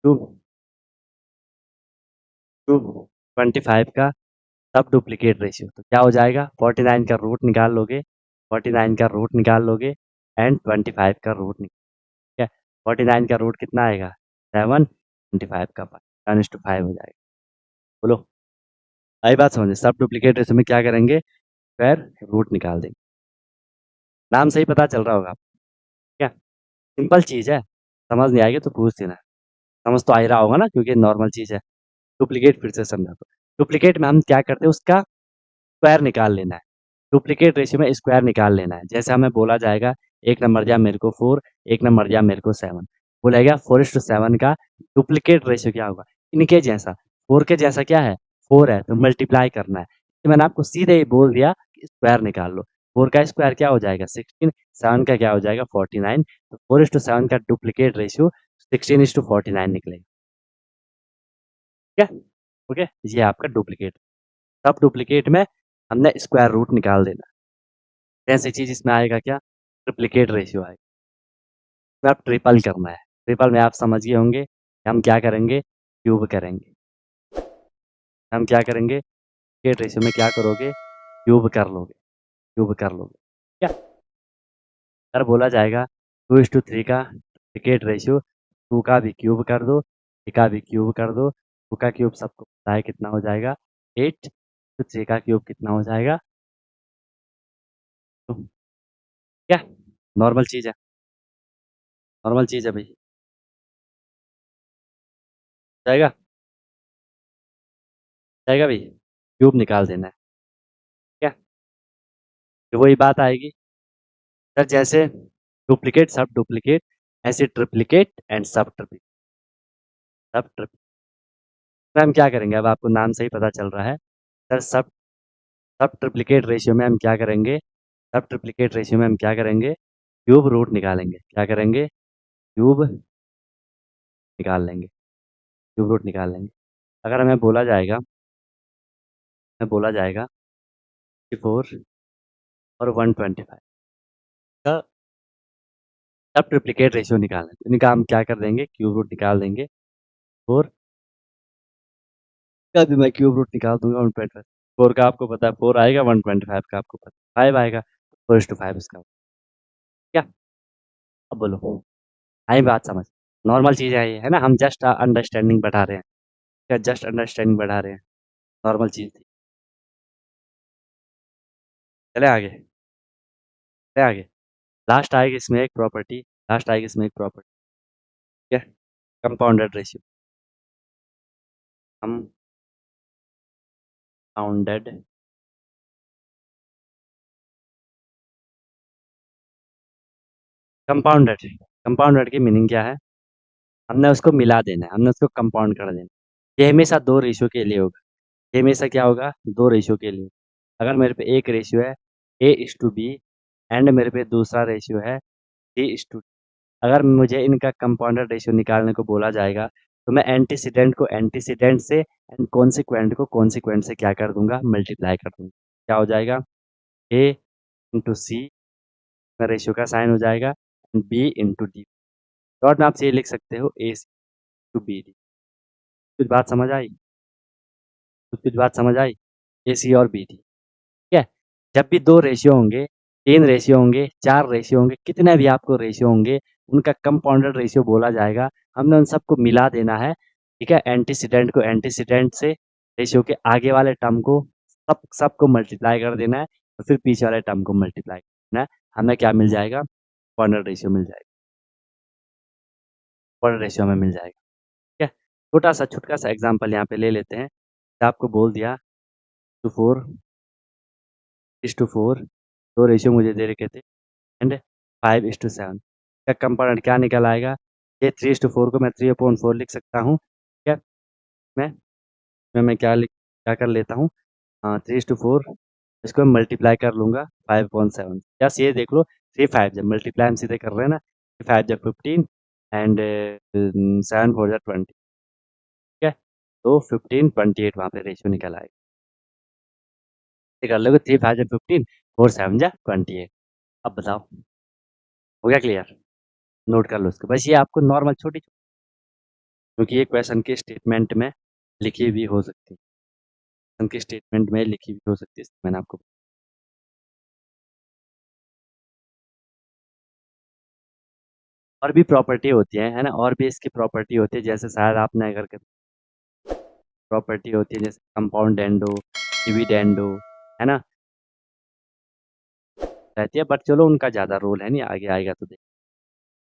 टू टू 25 का सब डुप्लीकेट रेशियो, तो क्या हो जाएगा, 49 का रूट निकाल लोगे, 49 का रूट निकाल लोगे एंड 25 का रूट निकाल, ठीक है, 49 का रूट कितना आएगा, 7, 25 का 5 हो जाएगा। बोलो, आई बात समझे, सब डुप्लीकेट रेशियो में क्या करेंगे, स्क्वायर रूट निकाल देंगे। नाम से ही पता चल रहा होगा आपको, ठीक है, सिंपल चीज़ है, समझ नहीं आएगी तो पूछ देना। समझ तो आ ही रहा होगा ना, क्योंकि नॉर्मल चीज़ है। डुप्लीकेट फिर से समझा दो, डुप्लीकेट में हम क्या करते हैं, उसका स्क्वायर निकाल लेना है। डुप्लीकेट रेशियो में स्क्वायर निकाल लेना है। जैसे हमें बोला जाएगा एक नंबर दिया मेरे को 4, एक नंबर दिया मेरे को 7, बोलेगा 4:7 का डुप्लीकेट रेशियो क्या होगा, इनके जैसा, 4 के जैसा क्या है, 4 है, तो मल्टीप्लाई करना है। तो मैंने आपको सीधे ही बोल दिया कि स्क्वायर निकाल लो, 4 का स्क्वायर क्या हो जाएगा 16, 7 का क्या हो जाएगा 49, तो 4:7 का डुप्लीकेट रेशियो 16:49 निकलेगा। ठीक है, ओके, ये आपका डुप्लीकेट। सब डुप्लीकेट में हमने स्क्वायर रूट निकाल देना। ऐसी चीज इसमें आएगा क्या, ट्रिप्लीकेट रेशियो आएगा। इसमें आप ट्रिपल करना है। ट्रिपल में आप समझ गए होंगे हम क्या करेंगे, क्यूब करेंगे। हम क्या करेंगे, केट रेशियो में क्या करोगे, क्यूब कर लोगे, क्यूब कर लोगे। क्या अगर बोला जाएगा 2:3 का ट्रिप्लीकेट रेशियो, 2 का भी क्यूब कर दो, 3 का भी क्यूब कर दो। 2 का क्यूब सबको पता है कितना हो जाएगा 8, तो 3 का क्यूब कितना हो जाएगा 2। क्या नॉर्मल चीज है, नॉर्मल चीज है भाई। जाएगा, जाएगा भाई, क्यूब निकाल देना है। क्या तो वही बात आएगी सर, जैसे डुप्लीकेट सब डुप्लीकेट, ऐसे ट्रिप्लीकेट एंड सब ट्रिप्लीकेट। सब ट्रिप हम क्या करेंगे, अब आपको नाम से ही पता चल रहा है सर। सब सब ट्रिप्लीकेट रेशियो में हम क्या करेंगे, सब ट्रिप्लीकेट रेशियो में हम क्या करेंगे, क्यूब रूट निकालेंगे। क्या करेंगे, क्यूब निकाल लेंगे, क्यूब रूट निकाल लेंगे। अगर हमें बोला जाएगा, हमें बोला जाएगा 4 और 125 का सब ट्रिप्लीकेट रेशियो निकालना है, तो इनका हम क्या कर देंगे, क्यूब रूट निकाल देंगे। 4 का भी मैं क्यूब रूट निकाल दूंगा 125। 4 का आपको पता है 4 आएगा, 125 का आपको पता है 5 आएगा, 4:5 इसका। क्या अब बोलो, आई बात समझ। नॉर्मल चीज़ है ये, है ना, हम जस्ट अंडरस्टैंडिंग बढ़ा रहे हैं। क्या जस्ट अंडरस्टैंडिंग बढ़ा रहे हैं, नॉर्मल चीज़ थी। चले आगे, चले आगे। लास्ट आएगी इसमें एक प्रॉपर्टी, लास्ट आएगी इसमें एक प्रॉपर्टी, क्या, compounded ratio. Compounded, compounded, compounded की मीनिंग क्या है, हमने उसको मिला देना है, हमने उसको कंपाउंड कर देना है। ये हमेशा दो रेशियो के लिए होगा, ये हमेशा क्या होगा, दो रेशियो के लिए। अगर मेरे पे एक रेशियो है A:B एंड मेरे पे दूसरा रेशियो है C:D, अगर मुझे इनका कंपाउंडेड रेशियो निकालने को बोला जाएगा, तो मैं एंटीसीडेंट को एंटीसीडेंट से एंड कॉन्सिक्वेंट को कॉन्सिक्वेंट से क्या कर दूंगा, मल्टीप्लाई कर दूंगा। क्या हो जाएगा, A/C में रेशियो का साइन हो जाएगा, B/D। शॉर्ट में आप ये लिख सकते हो AC/BD। कुछ बात समझ आई, कुछ बात समझ आई, AC और BD। ठीक है, जब भी दो रेशियो होंगे, 3 रेशियो होंगे, 4 रेशियो होंगे, कितने भी आपको रेशियो होंगे, उनका कंपाउंडेड रेशियो बोला जाएगा। हमने उन सबको मिला देना है। ठीक है, एंटीसीडेंट को एंटीसीडेंट से, रेशियो के आगे वाले टर्म को सबको मल्टीप्लाई कर देना है, और फिर पीछे वाले टर्म को मल्टीप्लाई करना है। हमें क्या मिल जाएगा, कंपाउंडेड रेशियो मिल जाएगा, कंपाउंडेड रेशियो हमें मिल जाएगा। ठीक है, छोटा सा छुटका सा एग्जाम्पल यहाँ पे ले लेते हैं। आपको बोल दिया 4:4 दो रेशियो मुझे दे रखे थे एंड 5:7 का कंपोनेंट क्या निकल आएगा। ये 3:4 को मैं 3/4 लिख सकता हूँ। ठीक है, मैं मैं क्या कर लेता हूँ, 3:4 इसको मैं मल्टीप्लाई कर लूँगा 5/7। बस ये देख लो, 3 5 जब मल्टीप्लाई हम सीधे कर रहे हैं ना, 5 जब 15 एंड 7 4 जा 20। ठीक है, तो 15 28 वहाँ पे रेशियो निकल आएगा। ये कर लोगे 3 5 जा 15, 4 7 जा 28। अब बताओ, हो गया क्लियर, नोट कर लो इसको, बस ये आपको नॉर्मल छोटी, क्योंकि ये क्वेश्चन के स्टेटमेंट में लिखी हुई हो सकती है, क्वेश्चन के स्टेटमेंट में लिखी हुई हो सकती है, मैंने आपको। और भी प्रॉपर्टी होती है ना, और भी इसकी प्रॉपर्टी होती है, जैसे शायद आपने अगर प्रॉपर्टी होती है जैसे कंपाउंडेंडो, डिविडेंडो, है ना, रहती है, बट चलो उनका ज़्यादा रोल है नहीं, आगे आएगा तो देख।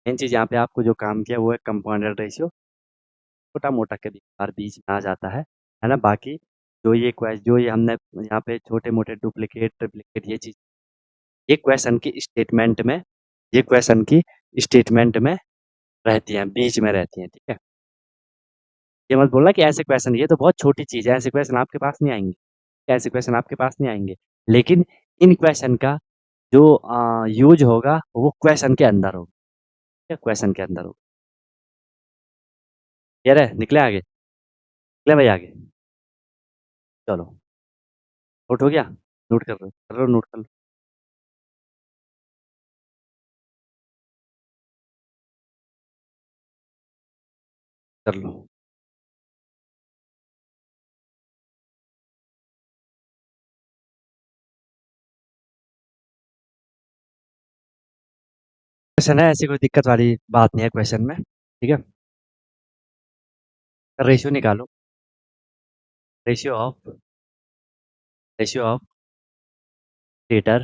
मेन चीज़ यहाँ पे आपको जो काम किया वो है कंपाउंडेड रेशियो, छोटा मोटा कभी बार बीच में आ जाता है ना। बाकी जो ये हमने यहाँ पे छोटे मोटे डुप्लीकेट ट्रिप्लीकेट ये चीज़, ये क्वेश्चन की स्टेटमेंट में, ये क्वेश्चन की स्टेटमेंट में रहती हैं, बीच में रहती हैं। ठीक है, ये मत बोलना कि ऐसे क्वेश्चन, ये तो बहुत छोटी चीज़ है, ऐसे क्वेश्चन आपके पास नहीं आएंगे, ऐसे क्वेश्चन आपके पास नहीं आएंगे। लेकिन इन क्वेश्चन का जो यूज होगा वो क्वेश्चन के अंदर होगा, क्या क्वेश्चन के अंदर होगा। क्लियर है, निकले आगे, निकले भाई आगे। चलो, नोट हो गया? नोट कर लो, नोट कर लो। कर लो। क्वेश्चन है, ऐसी कोई दिक्कत वाली बात नहीं है क्वेश्चन में, ठीक है? रेशियो निकालो। Ratio of ratio of litre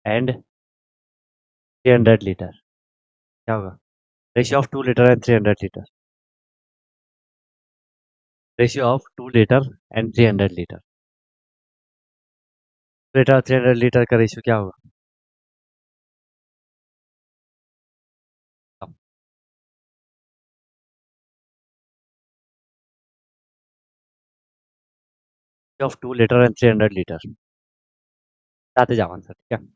and 300 litre क्या होगा? Ratio of 2 litre and 300 litre. Ratio of 2 litre and 300 litre. Litre 300 litre का रेशियो क्या होगा? Of 2 litre and 300 litre. बताते जाओ आंसर, ठीक है?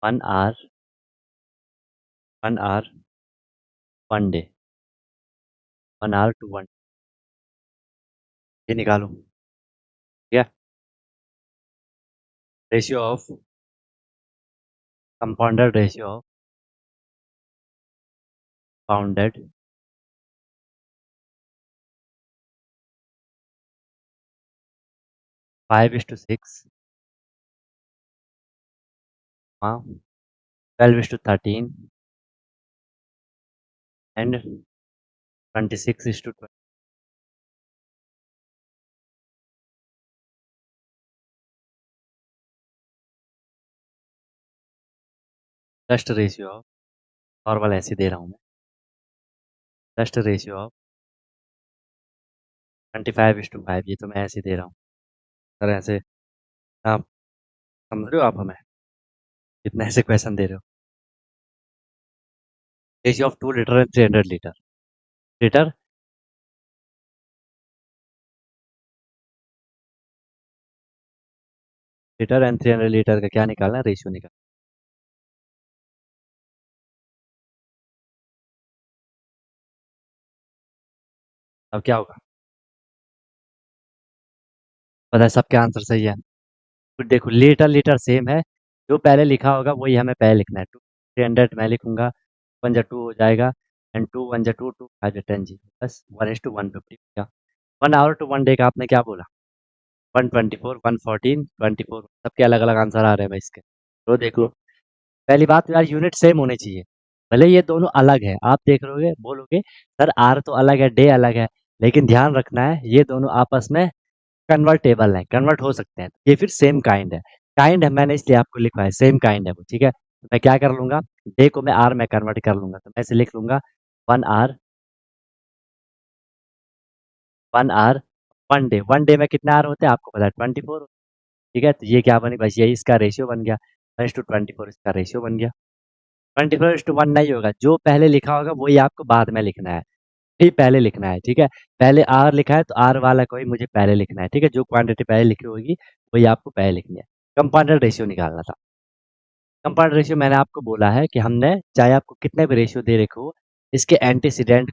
1 hour, 1 hour, 1 day, 1 hour to 1, ये निकालो, ठीक है? Ratio of compounded ratio of pounded 5:6, हाँ, 12:13 and 26:20। Just ratio of, normal ऐसे दे रहा हूँ मैं, जस्ट रेशियो ऑफ 25:5, ये तो मैं ऐसे दे रहा हूँ। सर ऐसे आप समझ रहे हो आप हमें? कितने ऐसे क्वेश्चन दे रहे हो? Ratio of 2 litre and 300 litre. Litre litre and 300 litre का क्या निकालना है? रेशियो निकाल। अब क्या होगा? पता है सबके आंसर सही है। तो देखो, लीटर लीटर सेम है, जो पहले लिखा होगा वही हमें पहले लिखना है। 300 मैं लिखूंगा, 1 जा 2 हो जाएगा, एंड 2 1 जा 2, 2 5 जा 10 जी, बस 1:150 क्या? 1 आवर टू 1 डे का आपने क्या बोला? 124, 114, 24, सबके अलग अलग आंसर आ रहे हैं भाई इसके। तो देख लो, पहली बात तो यार यूनिट सेम होने चाहिए। भले ये दोनों अलग है, आप देख लोगे बोलोगे सर आर तो अलग है, डे अलग है, लेकिन ध्यान रखना है ये दोनों आपस में कन्वर्टेबल है, कन्वर्ट हो सकते हैं, ये फिर सेम काइंड है। काइंड है मैंने इसलिए आपको लिखा है, सेम काइंड है वो, ठीक है? तो मैं क्या कर लूंगा, डे को मैं आर में कन्वर्ट कर लूंगा, तो मैं इसे लिख लूंगा 1 आवर, 1 आवर, 1 डे। 1 डे में कितने आर होते हैं आपको पता है? 24, ठीक है? तो ये क्या बनी बस, यही इसका रेशियो बन गया, 1:24 इसका रेशियो बन गया। 24:1 नहीं होगा, जो पहले लिखा होगा वही आपको बाद में लिखना है, ही पहले लिखना है, ठीक है? पहले आर लिखा है तो आर वाला को ही मुझे पहले लिखना है, ठीक है? जो क्वांटिटी पहले लिखी होगी वही आपको पहले लिखनी है। कंपाउंडेड रेशियो निकालना था। कंपाउंड रेशियो मैंने आपको बोला है कि हमने चाहे आपको कितने भी रेशियो दे रखे हो, इसके एंटीसीडेंट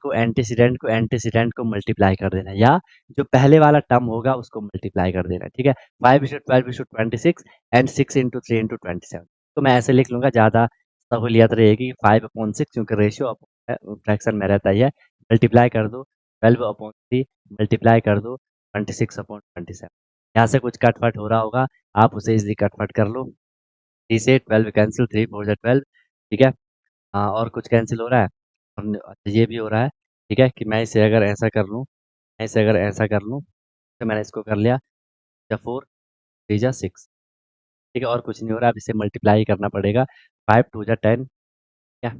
को मल्टीप्लाई कर देना है, या जो पहले वाला टर्म होगा उसको मल्टीप्लाई कर देना है, ठीक है? 5:12:26 एंड 6:3:27। तो मैं ऐसे लिख लूंगा, ज़्यादा सहूलियत रहेगी। 5/6 क्योंकि रेशियो फ्रैक्शन में रहता ही है, मल्टीप्लाई कर दो 12/3, मल्टीप्लाई कर दो 26/27। यहाँ से कुछ कटवट हो रहा होगा, आप उसे इजिली कटवट कर लो। 3 से 12 कैंसिल, 3 4 जा 12, ठीक है? हाँ, और कुछ कैंसिल हो रहा है? अच्छा, ये भी हो रहा है, ठीक है? कि मैं इसे अगर ऐसा कर लूँ, तो मैंने इसको कर लिया, 4 3 जा 6, ठीक है? और कुछ नहीं हो रहा, अब इसे मल्टीप्लाई करना पड़ेगा, 5 2 जा 10, क्या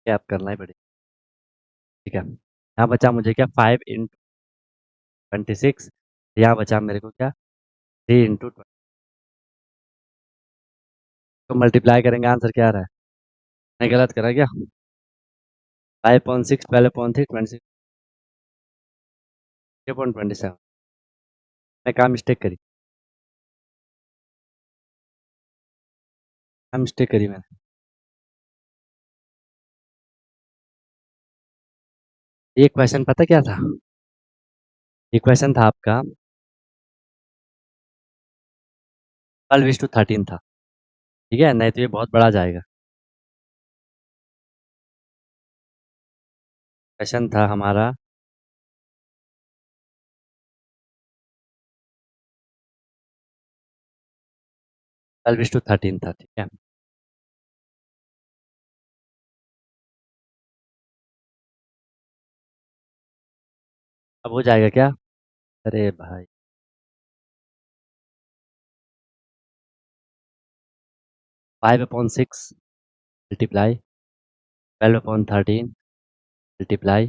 क्या अब करना ही पड़ेगा, ठीक है? यहाँ बचा मुझे क्या, 5 × 26, यहाँ बचा मेरे को क्या, 3 × 20। तो मल्टीप्लाई करेंगे, आंसर क्या आ रहा है? मैं गलत करा क्या? 5/6 12/3 26/27 मैं कहाँ मिस्टेक करी कहाँ मिस्टेक करी मैंने ये क्वेश्चन पता क्या था ये क्वेश्चन था आपका 12:13 था ठीक है नहीं तो ये बहुत बड़ा जाएगा क्वेश्चन था हमारा 12:13 था ठीक है अब हो जाएगा क्या अरे भाई 5/6 मल्टीप्लाई 12/13 मल्टीप्लाई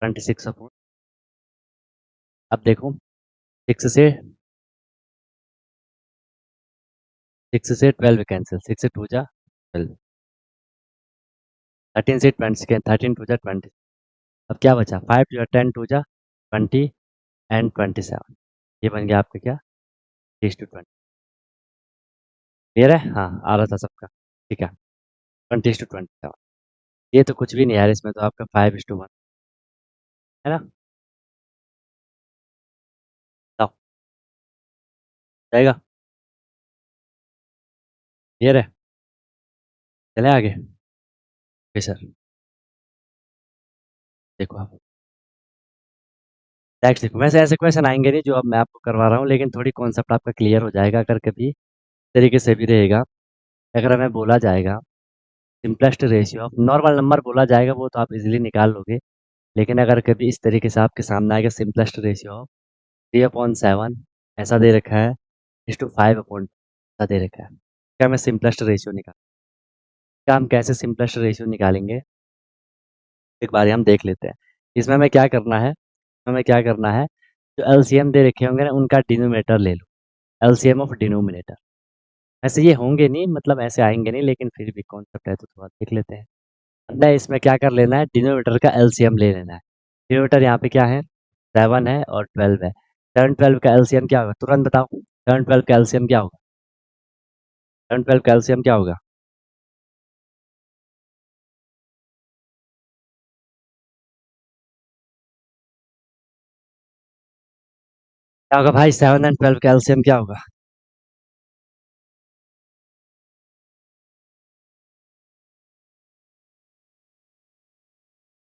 26 अब देखो 6 से 12 कैंसिल 6 से 2 जा 12 13 से 20 अब क्या बचा 5 2 10 2 जा 20 एंड 27 ये बन गया आपका क्या 3:20 क्लियर है हाँ आ रहा था सबका ठीक है 20:27 ये तो कुछ भी नहीं यार इसमें तो आपका 5:1 है ना बताओ जाएगा क्लियर है चले आगे ओके सर देखो आप नेक्स्ट देखो वैसे ऐसे क्वेश्चन आएंगे नहीं जो अब मैं आपको करवा रहा हूँ लेकिन थोड़ी कॉन्सेप्ट आपका क्लियर हो जाएगा अगर कभी इस तरीके से भी रहेगा अगर हमें बोला जाएगा simplest ratio of normal number बोला जाएगा वो तो आप इजीली निकाल लोगे लेकिन अगर कभी इस तरीके से आपके सामने आएगा सिंपलेस्ट रेशियो ऑफ 3/7 ऐसा दे रखा है इस टू 5 ऐसा दे रखा है क्या मैं सिंपलेस्ट रेशियो निकाल क्या हम कैसे सिंपलेस्ट रेशियो निकालेंगे एक बार हम देख लेते हैं इसमें हमें क्या करना है हमें क्या करना है जो एलसीएम दे रखे होंगे ना उनका डिनोमिनेटर ले लो एलसीएम ऑफ डिनोमिनेटर ऐसे ये होंगे नहीं मतलब ऐसे आएंगे नहीं लेकिन फिर भी कॉन्सेप्ट है तो थोड़ा देख लेते हैं हमने इसमें क्या कर लेना है डिनोमिनेटर का एलसीएम ले लेना है डिनोमिनेटर यहाँ पे क्या है 7 है और 12 है 7 12 का एलसीएम क्या होगा तुरंत बताओ 7 12 का एलसीएम क्या होगा 7 12 का एलसीएम क्या होगा क्या होगा भाई 7 एंड 12 का एलसीएम क्या होगा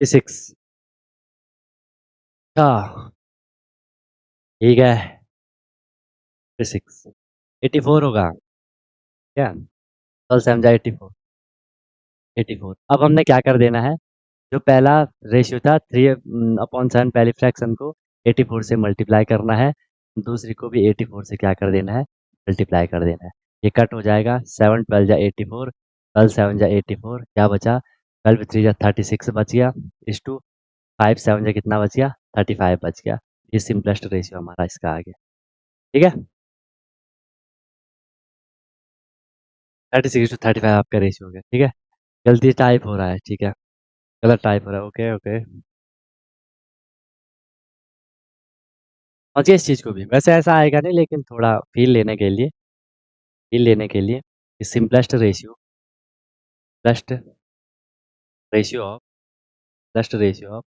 6 अच्छा ठीक है 6 84 होगा क्या 12 7 जा 84 अब हमने क्या कर देना है जो पहला रेशियो था 3/7 पहली फ्रैक्शन को 84 से मल्टीप्लाई करना है दूसरी को भी 84 से क्या कर देना है मल्टीप्लाई कर देना है ये कट हो जाएगा 7 12 जा 84 12 7 जा 84 क्या बचा 12 3 जा 36 बच गया इस टू 5 7 जा कितना बच गया 35 बच गया ये सिंपलेस्ट रेशियो हमारा इसका आ गया ठीक है 36 to 35 आपका रेशियो हो गया ठीक है गलती टाइप हो रहा है ठीक है गलत टाइप हो रहा है ओके ओके समझिए इस चीज़ को भी वैसे ऐसा आएगा नहीं लेकिन थोड़ा फील लेने के लिए simplest ratio of simplest ratio of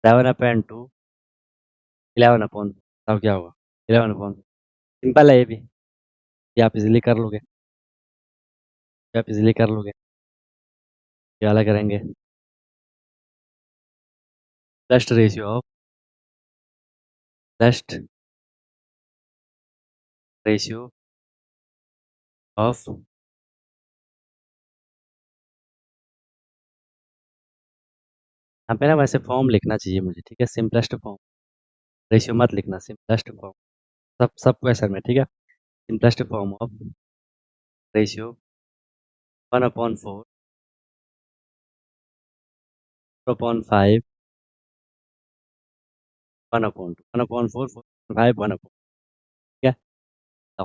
7/2 11/, तब क्या होगा 11/, सिंपल है ये आप इजीली कर लोगे ये आप इजीली कर लोगे ये वाला करेंगे प्लस्ट ratio of simplest ratio of यहाँ पे ना वैसे फॉर्म लिखना चाहिए मुझे ठीक है सिंपलेस्ट फॉर्म रेशियो मत लिखना सिंपलेस्ट फॉर्म सब सब क्वेश्चन में ठीक है सिंपलेस्ट फॉर्म ऑफ रेशियो 1/4 4/5 1/2 1/4 4/5 1/4 ठीक है तो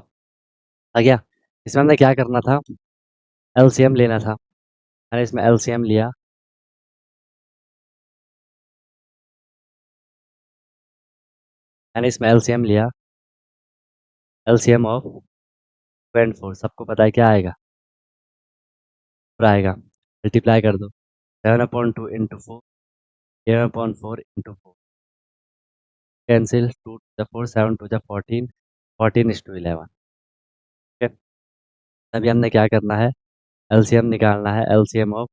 आ गया इसमें हमने क्या करना था एलसीएम लेना था मैंने इसमें एलसीएम लिया मैंने इसमें एलसीएम लिया, एलसीएम ऑफ 2 एंड 4 सबको पता है क्या आएगा, 4 आएगा, मल्टीप्लाई कर दो 7/2 into 4, 11/4 into 4, cancel 2 to the 4, 7 to the 14, 14:11। ठीक है, अभी हमने क्या करना है, एलसीएम निकालना है, एलसीएम ऑफ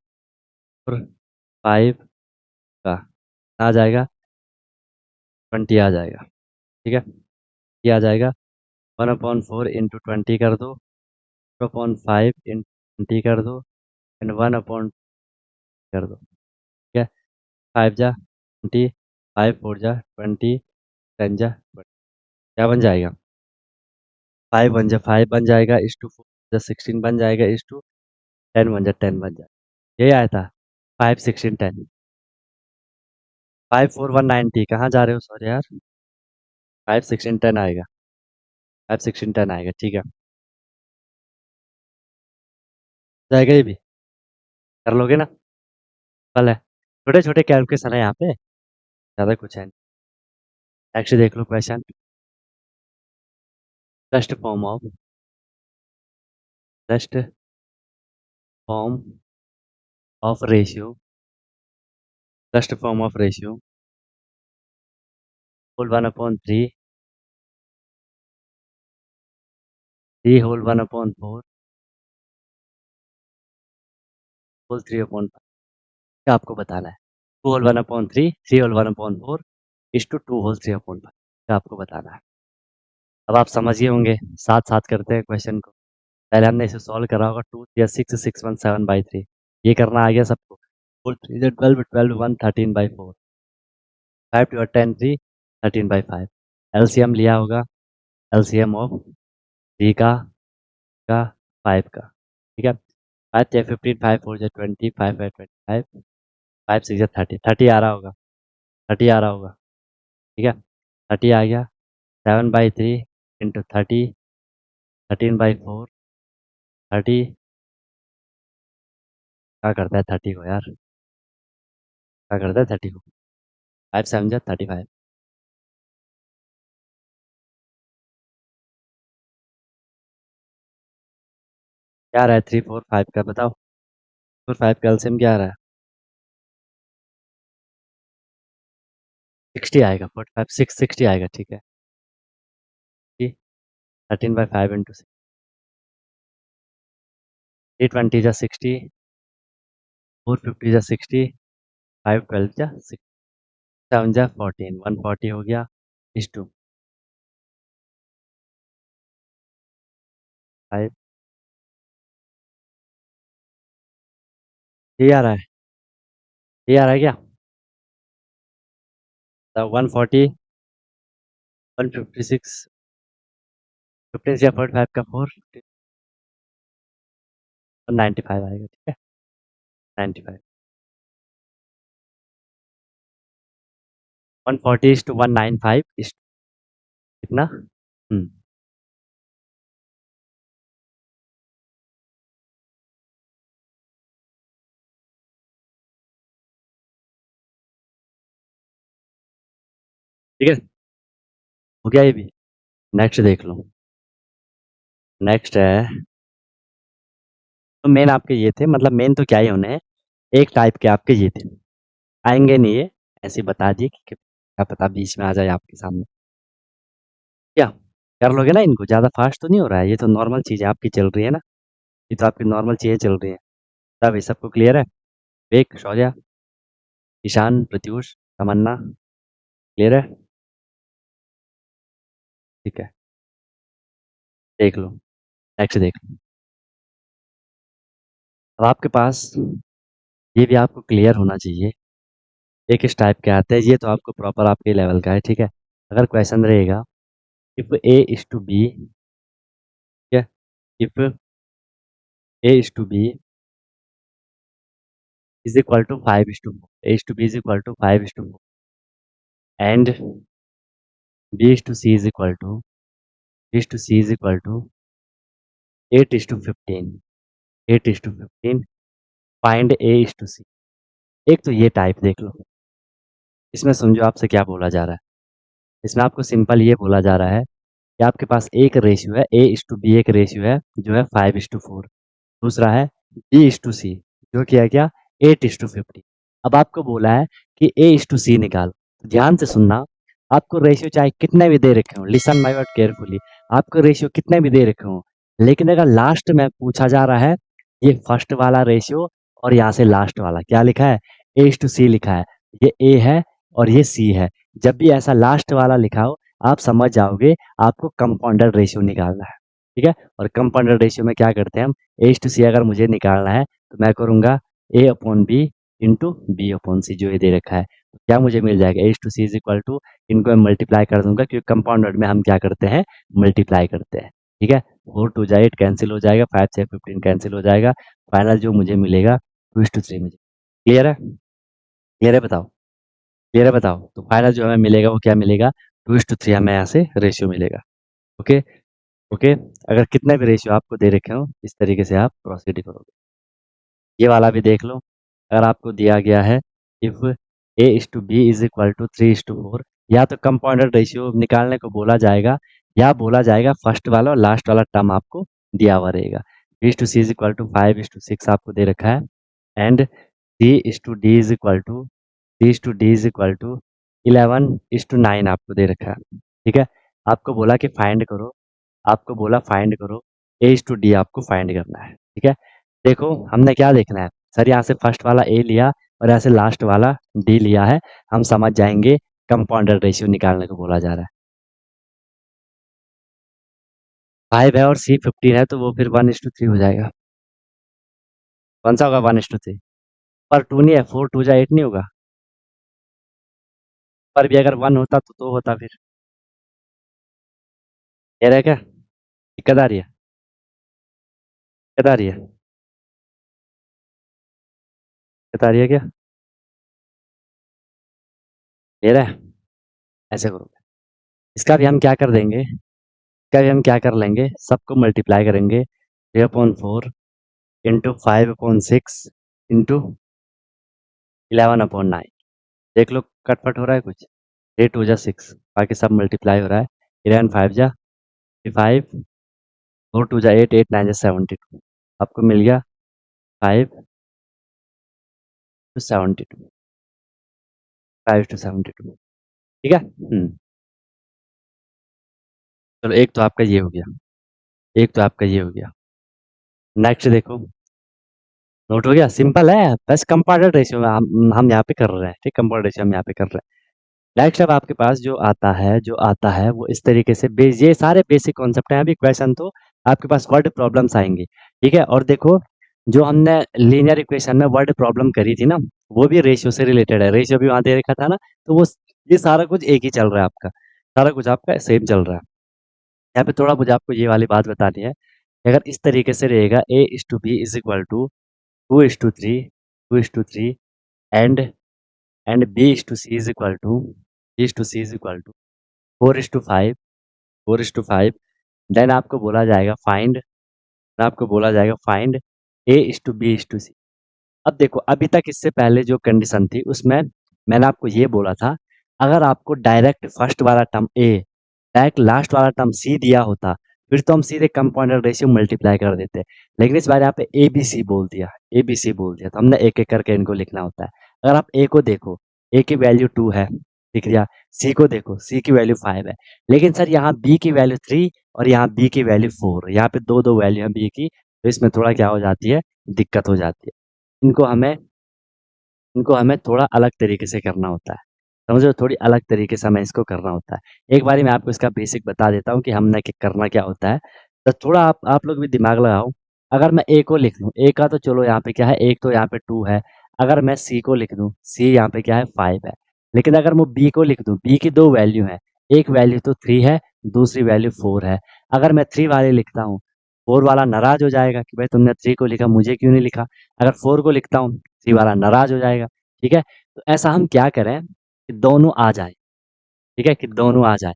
5 का आ जाएगा 20 आ जाएगा। ठीक है, ये आ जाएगा 1/4 इंटू 20 कर दो, 4/5 इंटू 20 कर दो, एंड 1/, कर दो। ठीक है, 5 जा 20, 5 4 जा 20, 10 जा 20, क्या बन जाएगा, 5 1 जा 5 बन जाएगा, इस टू 4 जा 16 बन जाएगा, इस टू 10 1 जा 10 बन जाएगा। यही आया था 5 16 10, 5 4 1 90, कहाँ जा रहे हो सॉरी यार, 5 16 10 आएगा, 5 16 10 आएगा। ठीक है, जाएगा ये भी, कर लोगे ना, कल है, छोटे छोटे कैलकुलेशन है यहाँ पे, ज़्यादा कुछ है नहीं। नेक्स्ट देख लो question, first form of, first form of ratio, first form of ratio whole 1/3, 3 whole 1/4 whole 3/5, क्या आपको बताना है, 2 होल 1/3, 3 होल 1/4 इस टू 2 होल 3/5, क्या आपको बताना है। अब आप समझिए होंगे, साथ साथ करते हैं क्वेश्चन को, पहले हमने इसे सॉल्व करा होगा, 2 या 6 617/3, ये करना आ गया सबको, 4 3 12 12 1 13/4, 5 2 10 3 13/5, एलसीएम लिया होगा, एलसीएम ऑफ 3 का 5 का। ठीक है, 5 या 15, 5 4 या 20, 5 या 25, 5 6 या 30, 30 आ रहा होगा, 30 आ रहा होगा। ठीक है, 30 आ गया, 7/3 इंटू 30, 13/4, 30 क्या करता है 30 को यार, क्या करता है 30 को, 5 7 जा 35, क्या आ रहा है 3 4 5 का बताओ, 4 5 का एलसीएम क्या आ रहा है, 60 आएगा, 45 6 60 आएगा। ठीक है, 13/5 इंटू 320 जा 60, 450 जा 60, 512 जा 6, 7 जा 14, 140 हो गया, इस टू 5, ये आ रहा है, ये आ रहा है क्या, 140, 156, 15 या 45 का 4, 95 आएगा। ठीक है, 95, 140 इस टू 195 इस कितना, ठीक है, हो गया ये भी। नेक्स्ट देख लो, नेक्स्ट है, तो मेन आपके ये थे, मतलब मेन तो क्या ही होने हैं, एक टाइप के आपके ये थे, आएंगे नहीं ये, ऐसे बता दिए कि क्या पता बीच में आ जाए आपके सामने, क्या कर लोगे ना इनको, ज़्यादा फास्ट तो नहीं हो रहा है, ये तो नॉर्मल चीज़ें आपकी चल रही है ना, ये तो आपकी नॉर्मल चीज़ें चल रही हैं, तब ये सबको क्लियर है, वेक शौर्या, ईशान, प्रत्यूष, तमन्ना, क्लियर है। ठीक है, देख लो, नेक्स्ट देख लो, अब आपके पास ये भी आपको क्लियर होना चाहिए, एक इस टाइप के आते हैं, ये तो आपको प्रॉपर आपके लेवल का है। ठीक है, अगर क्वेश्चन रहेगा if A is to B, ठीक है, if A is to B is equal to 5:4, A is to B is equal to 5:4, and B is to C is equal to, B is to C is equal to 8:15, 8:15, find A is to C. एक तो ये type देख लो, इसमें समझो आपसे क्या बोला जा रहा है, इसमें आपको सिंपल ये बोला जा रहा है कि आपके पास एक रेशियो है, A/B एक रेशियो है जो है 5:4। दूसरा है B/C जो कि है क्या 8:50। अब आपको बोला है कि A/C निकाल। ध्यान से सुनना, आपको रेशियो चाहे कितने भी दे रखे हो, लिसन माय वर्ड केयरफुली, आपको रेशियो कितने भी दे रखे हो, लेकिन अगर लास्ट में पूछा जा रहा है ये फर्स्ट वाला रेशियो और यहाँ से लास्ट वाला क्या लिखा है A/C लिखा है, ये A है और ये C है। जब भी ऐसा लास्ट वाला लिखा हो आप समझ जाओगे आपको कंपाउंडेड रेशियो निकालना है। ठीक है, और कंपाउंडेड रेशियो में क्या करते हैं हम, A/C अगर मुझे निकालना है तो मैं करूंगा A/B इंटू B/C जो ये दे रखा है। तो क्या मुझे मिल जाएगा A/C इज इक्वल टू, इनको मैं मल्टीप्लाई कर दूंगा क्योंकि कंपाउंडेड में हम क्या करते हैं मल्टीप्लाई करते हैं। ठीक है, 4 2 8 कैंसिल हो जाएगा, 5 6 15 कैंसिल हो जाएगा, फाइनल जो मुझे मिलेगा 2:3 मुझे। क्लियर है, क्लियर है बताओ, क्लियर है बताओ। तो फाइनल जो हमें मिलेगा वो क्या मिलेगा 2:3 हमें यहाँ से रेशियो मिलेगा। Okay, okay. अगर कितने भी रेशियो आपको दे रखे हो इस तरीके से आप प्रोसीड करोगे। ये वाला भी देख लो, अगर आपको दिया गया है if A/B is equal to 3:4, या तो कंपाउंडेड रेशियो निकालने को बोला जाएगा या बोला जाएगा फर्स्ट वाला और लास्ट वाला टर्म आपको दिया हुआ रहेगा। B/C इज इक्वल टू 5:6 आपको दे रखा है and C/D is equal to C/D is equal to 11:9 आपको दे रखा है। ठीक है, आपको बोला कि फाइंड करो, आपको बोला फाइंड करो A/D आपको फाइंड करना है। ठीक है, देखो हमने क्या देखना है, सर यहाँ से फर्स्ट वाला A लिया और यहाँ से लास्ट वाला D लिया है, हम समझ जाएंगे कंपाउंडेड रेशियो निकालने को बोला जा रहा है। 5 है और C 15 है तो वो फिर 1:3 हो जाएगा। कौन सा होगा 1:3? पर 2 नहीं है, 4 2 जा 8 नहीं होगा, पर भी अगर 1 होता तो 2 होता फिर। कह रहे क्या दिक्कत आ रही है, दिक्कत आ रही है, दिक्कत आ रही है क्या, कह रहा है ऐसे करो। इसका भी हम क्या कर देंगे, इसका भी हम क्या कर लेंगे, सबको मल्टीप्लाई करेंगे 3/4 इंटू 5/6 इंटू 11/9। देख लो कटपट हो रहा है कुछ, 8 2 जा 6, बाकी सब मल्टीप्लाई हो रहा है, 11 5 जा 55, 4 2 जा 8 8 9 जा 72, आपको मिल गया 5:72, 5:72। ठीक है, चलो एक तो आपका ये हो गया, एक तो आपका ये हो गया। नेक्स्ट देखो, नोट हो गया, सिंपल है, बस कंपाउंडेड रेशियो में हम यहाँ पे कर रहे हैं। ठीक, कंपाउंडेड रेशियो हम यहाँ पे कर रहे हैं। नेक्स्ट अब आपके पास जो आता है वो इस तरीके से ये सारे बेसिक कॉन्सेप्ट हैं। अभी क्वेश्चन तो आपके पास वर्ड प्रॉब्लम्स आएंगी। ठीक है, और देखो जो हमने लीनियर इक्वेशन में वर्ड प्रॉब्लम करी थी ना, वो भी रेशियो से रिलेटेड है। रेशियो भी वहां दे रखा था ना, तो वो ये सारा कुछ एक ही चल रहा है, आपका सारा कुछ आपका सेम चल रहा है। यहाँ पे थोड़ा मुझे आपको ये वाली बात बतानी है कि अगर इस तरीके से रहेगा A/B is equal to 2:3 and B/C is equal to 4:5 4:5, then आपको बोला जाएगा फाइंड, आपको बोला जाएगा फाइंड A/B/C। अब देखो अभी तक इससे पहले जो कंडीशन थी उसमें मैंने आपको ये बोला था, अगर आपको डायरेक्ट फर्स्ट वाला टर्म A डायरेक्ट लास्ट वाला टर्म C दिया होता फिर तो हम सीधे कंपाउंडेड रेशियो मल्टीप्लाई कर देते, लेकिन इस बार यहाँ पे ABC बोल दिया, ABC बोल दिया तो हमने एक एक करके इनको लिखना होता है। अगर आप A को देखो, A की वैल्यू 2 है, दिख गया। C को देखो, C की वैल्यू 5 है, लेकिन सर यहाँ B की वैल्यू 3 और यहाँ B की वैल्यू 4, यहाँ पे दो दो वैल्यू है B की, तो इसमें थोड़ा क्या हो जाती है, दिक्कत हो जाती है। इनको हमें इनको हमें थोड़ा अलग तरीके से करना होता है, समझो, थोड़ी अलग तरीके से हमें इसको करना होता है। एक बारी मैं आपको इसका बेसिक बता देता हूँ कि हमने करना क्या होता है, तो थोड़ा आप लोग भी दिमाग लगाओ। अगर मैं ए को लिख दूँ, ए का तो चलो यहाँ पे क्या है, एक तो यहाँ पे 2 है। अगर मैं सी को लिख दूँ, सी यहाँ पे क्या है 5 है। लेकिन अगर मैं बी को लिख दूँ, बी की दो वैल्यू है, एक वैल्यू तो 3 है, दूसरी वैल्यू 4 है। अगर मैं 3 वाले लिखता हूँ, 4 वाला नाराज हो जाएगा कि भाई तुमने 3 को लिखा, मुझे क्यों नहीं लिखा। अगर 4 को लिखता हूँ, 3 वाला नाराज हो जाएगा। ठीक है, तो ऐसा हम क्या करें कि दोनों आ जाए। ठीक है, कि दोनों आ जाए,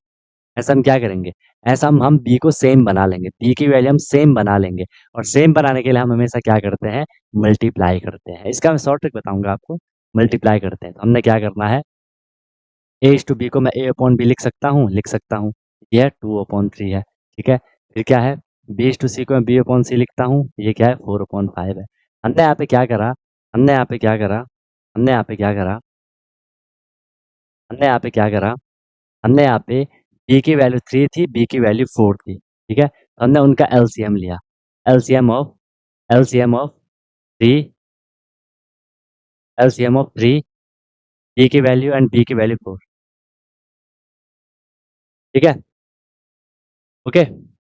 ऐसा हम क्या करेंगे, ऐसा हम बी को सेम बना लेंगे, बी की वैल्यू हम सेम बना लेंगे, और सेम बनाने के लिए हम हमेशा क्या करते हैं, मल्टीप्लाई करते हैं। इसका मैं शॉर्ट ट्रिक बताऊंगा आपको, मल्टीप्लाई करते हैं। तो हमने क्या करना है, ए इज टू बी को मैं ए अपॉन बी लिख सकता हूँ, ये 2/3 है, ठीक है। फिर क्या है, बी इज टू सी को मैं बी अपॉन सी लिखता हूँ, ये क्या है 4/5 है। हमने यहाँ पे क्या करा, हमने यहाँ पे क्या करा, हमने यहाँ पे क्या करा, हमने यहाँ पे क्या करा, हमने यहाँ पे बी की वैल्यू 3 थी, बी की वैल्यू 4 थी, ठीक है। तो हमने उनका एलसीएम लिया, LCM of LCM of 3 LCM of 3 B की वैल्यू एंड बी की वैल्यू 4, ठीक है। Okay,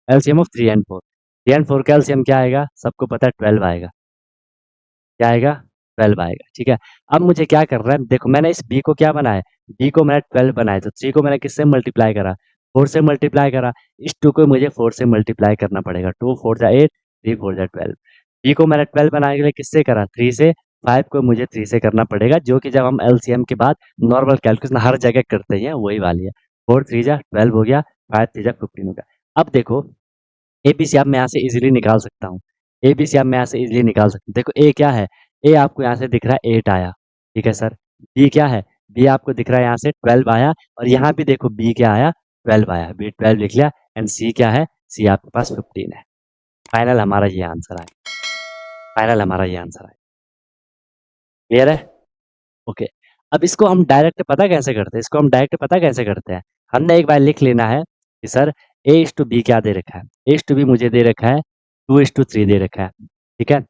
LCM of 3 and 4, 3 and 4 का एलसीएम क्या आएगा, सबको पता है 12 आएगा, क्या आएगा 12 आएगा, ठीक है। अब मुझे क्या कर रहा है, देखो मैंने इस बी को क्या बनाया, बी को मैंने 12 बनाया, तो 3 को मैंने किससे मल्टीप्लाई करा, 4 से मल्टीप्लाई करा, इस 2 को मुझे 4 से मल्टीप्लाई करना पड़ेगा, 2 4 जा 8, 3 4 जा 12। बी को मैंने 12 बनाने के लिए किससे करा, 3 से, 5 को मुझे 3 से करना पड़ेगा, जो कि जब हम एलसीएम के बाद नॉर्मल कैलकुलेशन हर जगह करते हैं वही वाली है। 4 3 जा 12 हो गया, 5 3 जा 15 हो गया। अब देखो एबीसी अब मैं यहाँ से इजीली निकाल सकता हूँ, एबीसी अब मैं यहाँ से इजीली निकाल सकता हूँ। देखो ए क्या है, ए आपको यहाँ से दिख रहा है 8 आया, ठीक है सर। बी क्या है, बी आपको दिख रहा है यहाँ से 12 आया, और यहाँ भी देखो बी क्या आया 12 आया, बी 12 लिख लिया, एंड सी क्या है, सी आपके पास 15 है। फाइनल हमारा ये आंसर आया, फाइनल हमारा ये आंसर आया। क्लियर है, ओके। अब इसको हम डायरेक्ट पता कैसे करते हैं, इसको हम डायरेक्ट पता कैसे करते हैं, हमने एक बार लिख लेना है कि sir A is to B क्या दे रखा है, ए इज टू बी मुझे दे रखा है 2:3 दे रखा है, ठीक है।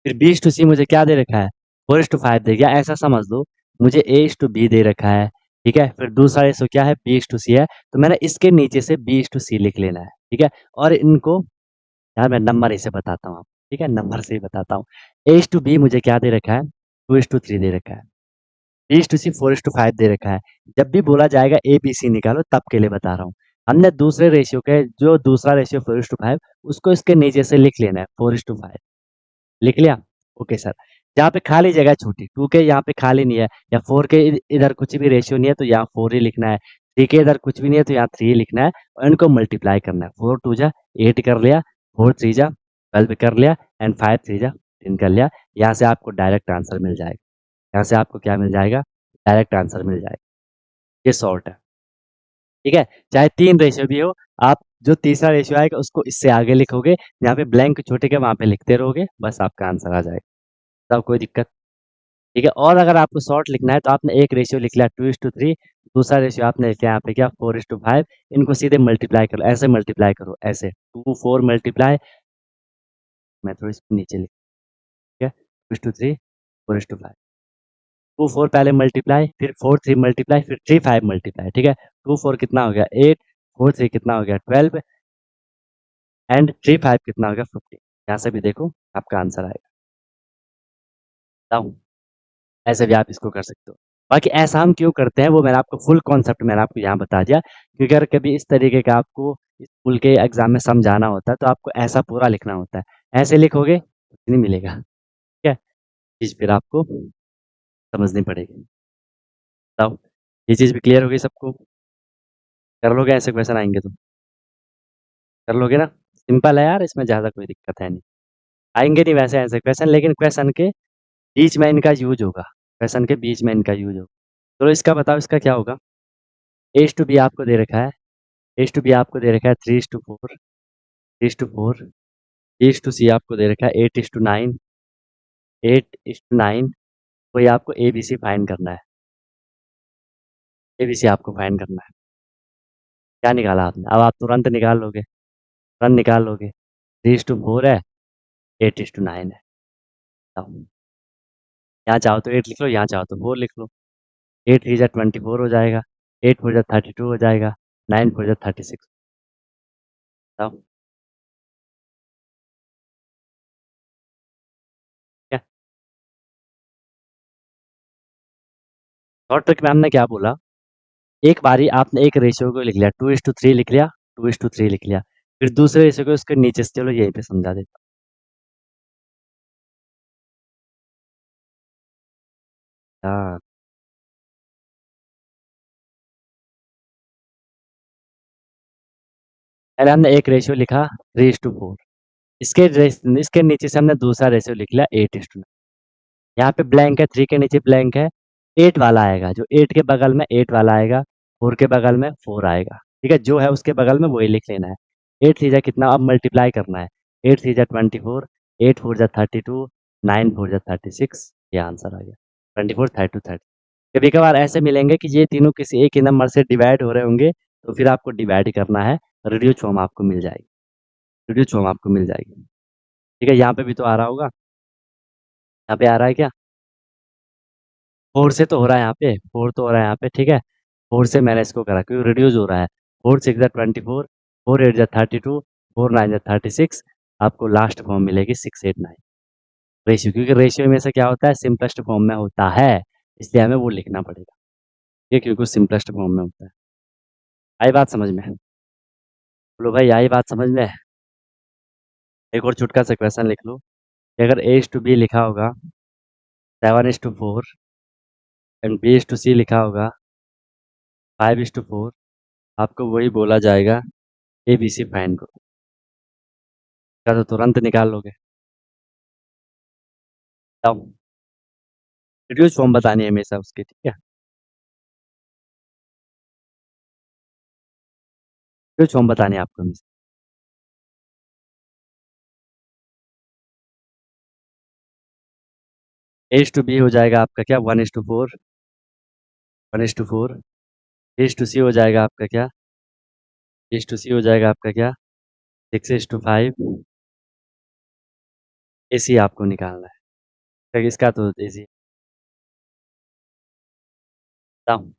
फिर बी इज टू सी मुझे क्या दे रखा है, 4:5 दे गया, ऐसा समझ लो मुझे ए इज टू बी दे रखा है, ठीक है। फिर दूसरा रेशो क्या है, बी इज टू सी है, तो मैंने इसके नीचे से बी इज टू सी लिख लेना है, ठीक है। और इनको यार मैं नंबर इसे बताता हूँ, ठीक है, नंबर से ही बताता हूँ। ए इज टू बी मुझे क्या दे रखा है, 2:3 दे रखा है, बी इज टू सी 4:5 दे रखा है। जब भी बोला जाएगा ए बी सी निकालो तब के लिए बता रहा हूँ, हमने दूसरे रेशियो के जो दूसरा रेशियो 4:5 उसको इसके नीचे से लिख लेना है 4:5, लिख लिया, ओके सर। जहाँ पे खाली जगह छोटी 2 के यहाँ पे खाली नहीं है, या 4 के इधर कुछ भी रेशियो नहीं है तो यहाँ 4 ही लिखना है, 3 के इधर कुछ भी नहीं है तो यहाँ 3 ही लिखना है, और इनको मल्टीप्लाई करना है, 4 2 जा 8 कर लिया, 4 3 जा 12 कर लिया, एंड 5 3 जा 10 कर लिया। यहाँ से आपको डायरेक्ट आंसर मिल जाएगा, यहाँ से आपको क्या मिल जाएगा, डायरेक्ट आंसर मिल जाएगा, ये शॉर्ट है, ठीक है। चाहे 3 रेशियो भी हो, आप जो तीसरा रेशियो आएगा उसको इससे आगे लिखोगे, जहाँ पे ब्लैंक छोटे के वहाँ पे लिखते रहोगे, बस आपका आंसर आ जाएगा, तब कोई दिक्कत, ठीक है। और अगर आपको शॉर्ट लिखना है तो आपने एक रेशियो लिख लिया 2:3, दूसरा रेशियो आपने लिखा यहाँ पे क्या 4:5, इनको सीधे मल्टीप्लाई करो, ऐसे मल्टीप्लाई करो, ऐसे 2 4 मल्टीप्लाई, मैं थोड़ी सी नीचे लिख, ठीक है, 2:3 4:5, 2 4 पहले मल्टीप्लाई, फिर 4 3 मल्टीप्लाई, फिर 3 5 मल्टीप्लाई, ठीक है। 2 4 कितना हो गया 8, 4 3 कितना हो गया 12, एंड 3 5 कितना हो गया 15। यहाँ से भी देखो आपका आंसर आएगा, बताऊँ? ऐसे भी आप इसको कर सकते हो। बाकी ऐसा हम क्यों करते हैं वो मैंने आपको फुल कॉन्सेप्ट मैंने आपको यहाँ बता दिया, क्योंकि अगर कभी इस तरीके का आपको स्कूल के एग्जाम में समझाना होता है तो आपको ऐसा पूरा लिखना होता है, ऐसे लिखोगे कुछ नहीं मिलेगा, ठीक है। चीज़ फिर आपको समझनी पड़ेगी, बताओ ये चीज़ भी क्लियर हो गई सबको, कर लोगे ऐसे क्वेश्चन आएंगे तो कर लोगे ना, सिंपल है यार, इसमें ज़्यादा कोई दिक्कत है नहीं, आएंगे नहीं वैसे ऐसे क्वेश्चन, लेकिन क्वेश्चन के बीच में इनका यूज होगा, क्वेश्चन के बीच में इनका यूज होगा। चलो इसका बताओ, इसका क्या होगा, एच टू बी आपको दे रखा है, एच टू बी आपको दे रखा है 3:4, 3:4, एच टू सी आपको दे रखा है 8:9, 8:9, कोई आपको ए बी सी फाइंड करना है, ए बी सी आपको फाइंड करना है। क्या निकाला आपने, अब आप तुरंत निकाल लोगे, तुरंत निकाल लोगे, 3:4 है, 8:9 है, बताओ। यहाँ चाहो तो 8 लिख लो, यहाँ चाहो तो 4 लिख लो, 8 3 जा 24 हो जाएगा, 8 4 जा 32 हो जाएगा, 9 4 जा 36, बताओ क्या। शॉर्ट ट्रिक में हमने क्या बोला, एक बारी आपने एक रेशियो को लिख लिया 2:3 लिख लिया, 2:3 लिख लिया, फिर दूसरे रेशियो को उसके नीचे से, चलो यहीं पे समझा देता हूँ। हाँ, पहले हमने एक रेशियो लिखा 3:4, इसके नीचे से हमने दूसरा रेशियो लिख लिया 8:9, यहाँ पे ब्लैंक है, 3 के नीचे ब्लैंक है, 8 वाला आएगा, जो 8 के बगल में 8 वाला आएगा, 4 के बगल में 4 आएगा, ठीक है? जो है उसके बगल में वही लिख लेना है। 8 थ्री जा कितना, अब मल्टीप्लाई करना है। 8 थ्री जा 24, 8 फोर जा 32, 9 फोर जा 36, ये आंसर आ गया। 24, 32, 30। कभी-कभार ऐसे मिलेंगे कि ये तीनों किसी एक ही नंबर से डिवाइड हो रहे होंगे, तो फिर आपको डिवाइड करना है, रेडियस फॉर्म आपको मिल जाएगी। रेडियस फॉर्म आपको मिल जाएगी। ठीक है? यहाँ पे भी तो आ रहा होगा, यहाँ पे आ रहा है क्या? 4 से तो हो रहा है यहाँ पे, 4 तो हो रहा है यहाँ पे, ठीक है? 4 से मैंने इसको करा क्योंकि रिड्यूस हो रहा है। 4 6 जा 24, 4 8 जा 32, 4 9 जा 36, आपको लास्ट फॉर्म मिलेगी 689 रेशियो, क्योंकि रेशियो में से क्या होता है, सिंपलेस्ट फॉर्म में होता है, इसलिए हमें वो लिखना पड़ेगा। ये क्योंकि सिंपलेस्ट फॉर्म में होता है। आई बात समझ में? बोलो भाई, आई बात समझ में? एक और छोटका सा क्वेश्चन लिख लो कि अगर ए टू बी लिखा होगा 7:4 एंड बी टू सी लिखा होगा 5:4, आपको वही बोला जाएगा ए बी सी फाइंड करो। क्या तो तुरंत निकाल लोगे? बताओ। रिड्यूस फॉर्म बतानी है हमेशा उसकी, ठीक है? रिड्यूस फॉर्म बतानी है आपको हमेशा। ए टू बी हो जाएगा आपका क्या, 1:4, 1:4। ए टू सी हो जाएगा आपका क्या, ए टू सी हो जाएगा आपका क्या, 6:5। ए सी आपको निकालना है, ठीक, इसका तो ए सी। बताओ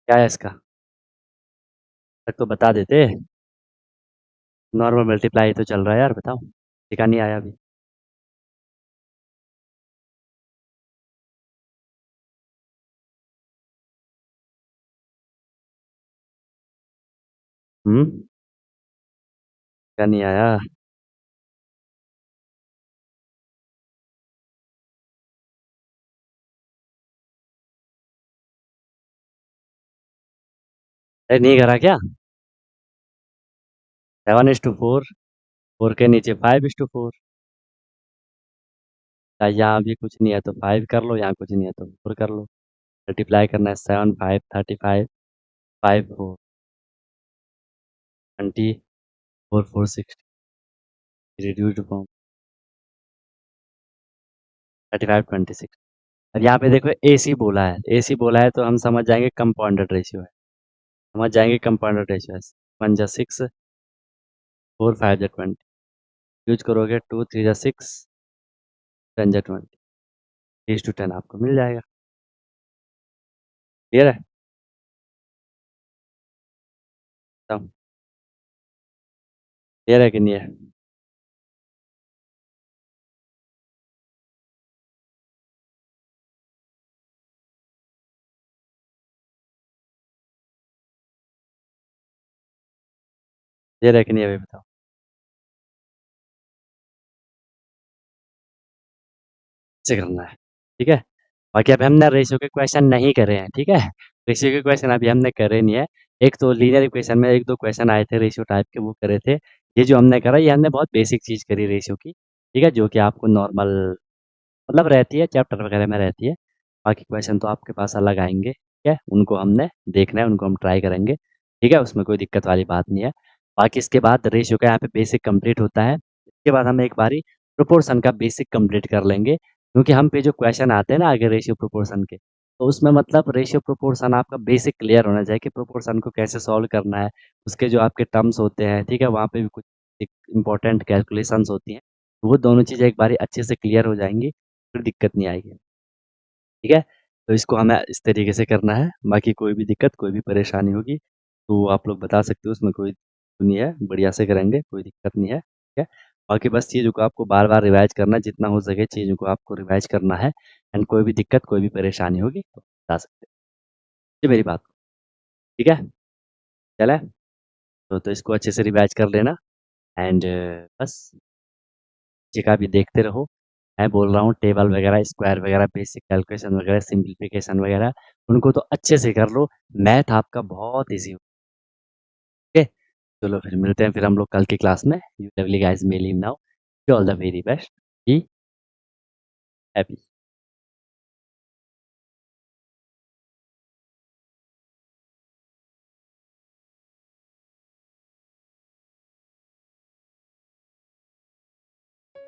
क्या है इसका, तक तो बता देते। नॉर्मल मल्टीप्लाई तो चल रहा है यार, बताओ। टिका नहीं आया अभी। टिका नहीं आया। अरे नहीं करा क्या? 7:4, 4 के नीचे 5:4। यहाँ भी कुछ नहीं है तो 5 कर लो, यहाँ कुछ नहीं है तो 4 कर लो। मल्टीप्लाई करना है, 7 5 35, 5 4 20, 4 4 60, रिड्यूस्ड फॉर्म 35 26। अब यहाँ पे देखो ए सी बोला है, ए सी बोला है तो हम समझ जाएंगे कंपाउंडेड रेशियो है, समझ जाएंगे कंपाउंडेड रेशियो है। 1 जा 6, 4 5 जा 20, यूज करोगे 2 3 जा 6, 10 जा 20, 8 to 10 आपको मिल जाएगा। क्लियर है? तब क्लियर है कि नहीं है? क्लियर है कि नहीं है, अभी बताओ। से करना है, ठीक है? बाकी अभी हमने रेशियो के क्वेश्चन नहीं करे हैं, ठीक है? रेशियो के क्वेश्चन अभी हमने करे नहीं है। एक तो लीनियर इक्वेशन में 1-2 क्वेश्चन आए थे रेशियो टाइप के, वो करे थे। ये जो हमने करा, ये हमने बहुत बेसिक चीज़ करी रेशियो की, ठीक है? जो कि आपको नॉर्मल मतलब रहती है, चैप्टर वगैरह में रहती है। बाकी क्वेश्चन तो आपके पास अलग आएँगे, ठीक है? उनको हमने देखना है, उनको हम ट्राई करेंगे, ठीक है? उसमें कोई दिक्कत वाली बात नहीं है। बाकी इसके बाद रेशियो का यहाँ पे बेसिक कंप्लीट होता है। इसके बाद हम एक बारी प्रोपोर्शन का बेसिक कंप्लीट कर लेंगे, क्योंकि हम पे जो क्वेश्चन आते हैं ना आगे रेशियो प्रोपोर्शन के, तो उसमें मतलब रेशियो प्रोपोर्शन आपका बेसिक क्लियर होना चाहिए कि प्रोपोर्शन को कैसे सॉल्व करना है। उसके जो आपके टर्म्स होते हैं, ठीक है? वहाँ पे भी कुछ एक इम्पोर्टेंट कैलकुलेशंस होती हैं। तो वो दोनों चीज़ें एक बारी अच्छे से क्लियर हो जाएँगी, फिर दिक्कत नहीं आएगी, ठीक है? तो इसको हमें इस तरीके से करना है। बाकी कोई भी दिक्कत, कोई भी परेशानी होगी, तो आप लोग बता सकते हो, उसमें कोई नहीं है, बढ़िया से करेंगे, कोई दिक्कत नहीं है, ठीक है? बाकी बस चीज़ों को आपको बार-बार रिवाइज़ करना है, जितना हो सके चीज़ों को आपको रिवाइज़ करना है, एंड कोई भी दिक्कत, कोई भी परेशानी होगी तो बता सकते हो। जी, मेरी बात को, ठीक है? चलें? तो इसको अच्छे से रिवाइज़ कर लेना, एंड बस जगह भी देखते रहो। मैं बोल रहा हूँ टेबल वगैरह, स्क्वायर वगैरह, बेसिक कैलकुलेशन वगैरह, सिम्प्लीफिकेशन वगैरह, उनको तो अच्छे से कर लो। मैथ आपका बहुत ईज़ी हो, ओके? चलो फिर मिलते हैं फिर हम लोग कल की क्लास में। You lovely guys may leave now. Wish you all the very best. Be happy.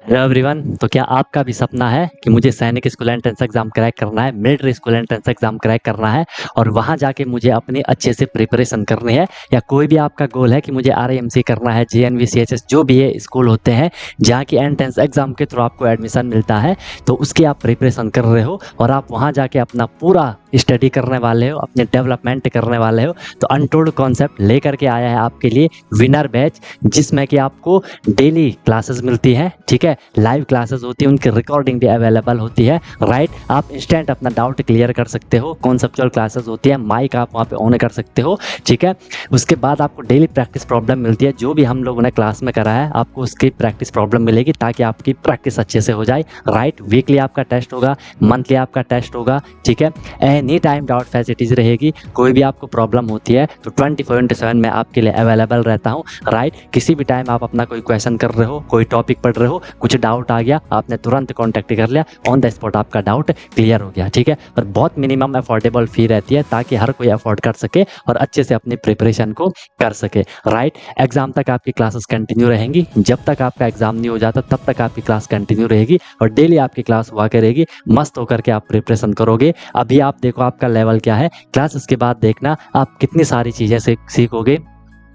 Hello everyone, तो क्या आपका भी सपना है कि मुझे सैनिक स्कूल एंट्रेंस एग्जाम क्रैक करना है, military school entrance exam crack करना है और वहां जाके मुझे अपनी अच्छे से प्रिपरेशन करनी है, या कोई भी आपका गोल है कि मुझे आरएमसी करना है, जेएनवी, सीएचएस जो भी ये स्कूल होते हैं जहाँ की एंट्रेंस एग्जाम के थ्रू आपको एडमिशन मिलता है, तो उसकी आप प्रिपरेशन कर रहे हो और आप वहाँ जाके अपना पूरा स्टडी करने वाले हो, अपने डेवलपमेंट करने वाले हो, तो अनटोल्ड कॉन्सेप्ट लेकर के आया है आपके लिए विनर बैच, जिसमें कि आपको डेली क्लासेस मिलती है, ठीक है, लाइव क्लासेस होती है, उनकी रिकॉर्डिंग भी अवेलेबल होती है, राइट। आप इंस्टेंट अपना डाउट क्लियर कर सकते हो, कॉन्सेप्चुअल क्लासेस होती है, माइक आप वहाँ पे ऑन कर सकते हो, ठीक है। उसके बाद आपको डेली प्रैक्टिस प्रॉब्लम मिलती है, जो भी हम लोगों ने क्लास में करा है आपको उसकी प्रैक्टिस प्रॉब्लम मिलेगी ताकि आपकी प्रैक्टिस अच्छे से हो जाए, राइट। वीकली आपका टेस्ट होगा, मंथली आपका टेस्ट होगा, ठीक है। एनी टाइम डाउट फैसिलिटीज रहेगी, कोई भी आपको प्रॉब्लम होती है तो 24/7 मैं आपके लिए अवेलेबल रहता हूँ, राइट। किसी भी टाइम आप अपना कोई क्वेश्चन कर रहे हो, कोई टॉपिक पढ़ रहे हो, कुछ डाउट आ गया, आपने तुरंत कॉन्टैक्ट कर लिया, ऑन द स्पॉट आपका डाउट क्लियर हो गया, ठीक है। और बहुत मिनिमम अफोर्डेबल फी रहती है ताकि हर कोई अफोर्ड कर सके और अच्छे से अपनी प्रिपरेशन को कर सके, राइट। एग्जाम तक आपकी क्लासेस कंटिन्यू रहेंगी, जब तक आपका एग्जाम नहीं हो जाता तब तक आपकी क्लास कंटिन्यू रहेगी और डेली आपकी क्लास हुआ करेगी, मस्त होकर के आप प्रिपरेशन करोगे। अभी आप देखो आपका लेवल क्या है, क्लासेस के बाद देखना आप कितनी सारी चीज़ें सीखोगे,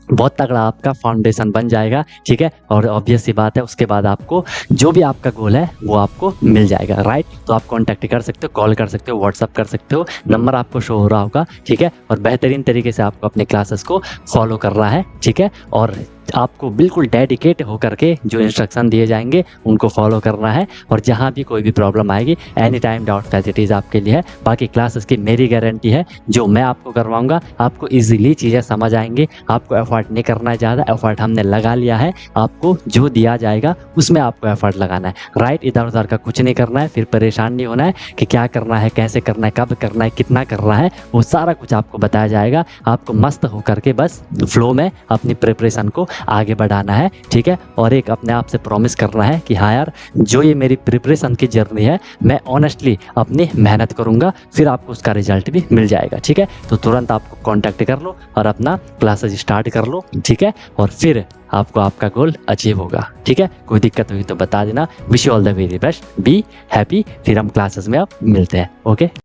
बहुत तगड़ा आपका फाउंडेशन बन जाएगा, ठीक है। और ऑब्वियस सी बात है उसके बाद आपको जो भी आपका गोल है वो आपको मिल जाएगा, राइट। तो आप कॉन्टैक्ट कर सकते हो, कॉल कर सकते हो, व्हाट्सअप कर सकते हो, नंबर आपको शो हो रहा होगा, ठीक है। और बेहतरीन तरीके से आपको अपने क्लासेस को फॉलो करना है, ठीक है। और आपको बिल्कुल डेडिकेट होकर के जो इंस्ट्रक्शन दिए जाएंगे उनको फॉलो करना है और जहाँ भी कोई भी प्रॉब्लम आएगी एनी टाइम डाउट फैसिलिटीज़ आपके लिए है। बाकी क्लासेस की मेरी गारंटी है, जो मैं आपको करवाऊंगा आपको इजीली चीज़ें समझ आएंगी, आपको एफर्ट नहीं करना है ज़्यादा, एफर्ट हमने लगा लिया है, आपको जो दिया जाएगा उसमें आपको एफर्ट लगाना है, राइट। इधर उधर का कुछ नहीं करना है, फिर परेशान नहीं होना है कि क्या करना है, कैसे करना है, कब करना है, कितना करना है, वो सारा कुछ आपको बताया जाएगा। आपको मस्त होकर के बस फ्लो में अपनी प्रिपरेशन को आगे बढ़ाना है, ठीक है। और एक अपने आप से प्रॉमिस करना है कि हाँ यार, जो ये मेरी प्रिपरेशन की जर्नी है मैं ऑनेस्टली अपनी मेहनत करूंगा, फिर आपको उसका रिजल्ट भी मिल जाएगा, ठीक है। तो तुरंत आपको कांटेक्ट कर लो और अपना क्लासेस स्टार्ट कर लो, ठीक है। और फिर आपको आपका गोल अचीव होगा, ठीक है। कोई दिक्कत हुई तो बता देना। Wish you all the very best, be happy. फिर हम क्लासेस में अब मिलते हैं, ओके।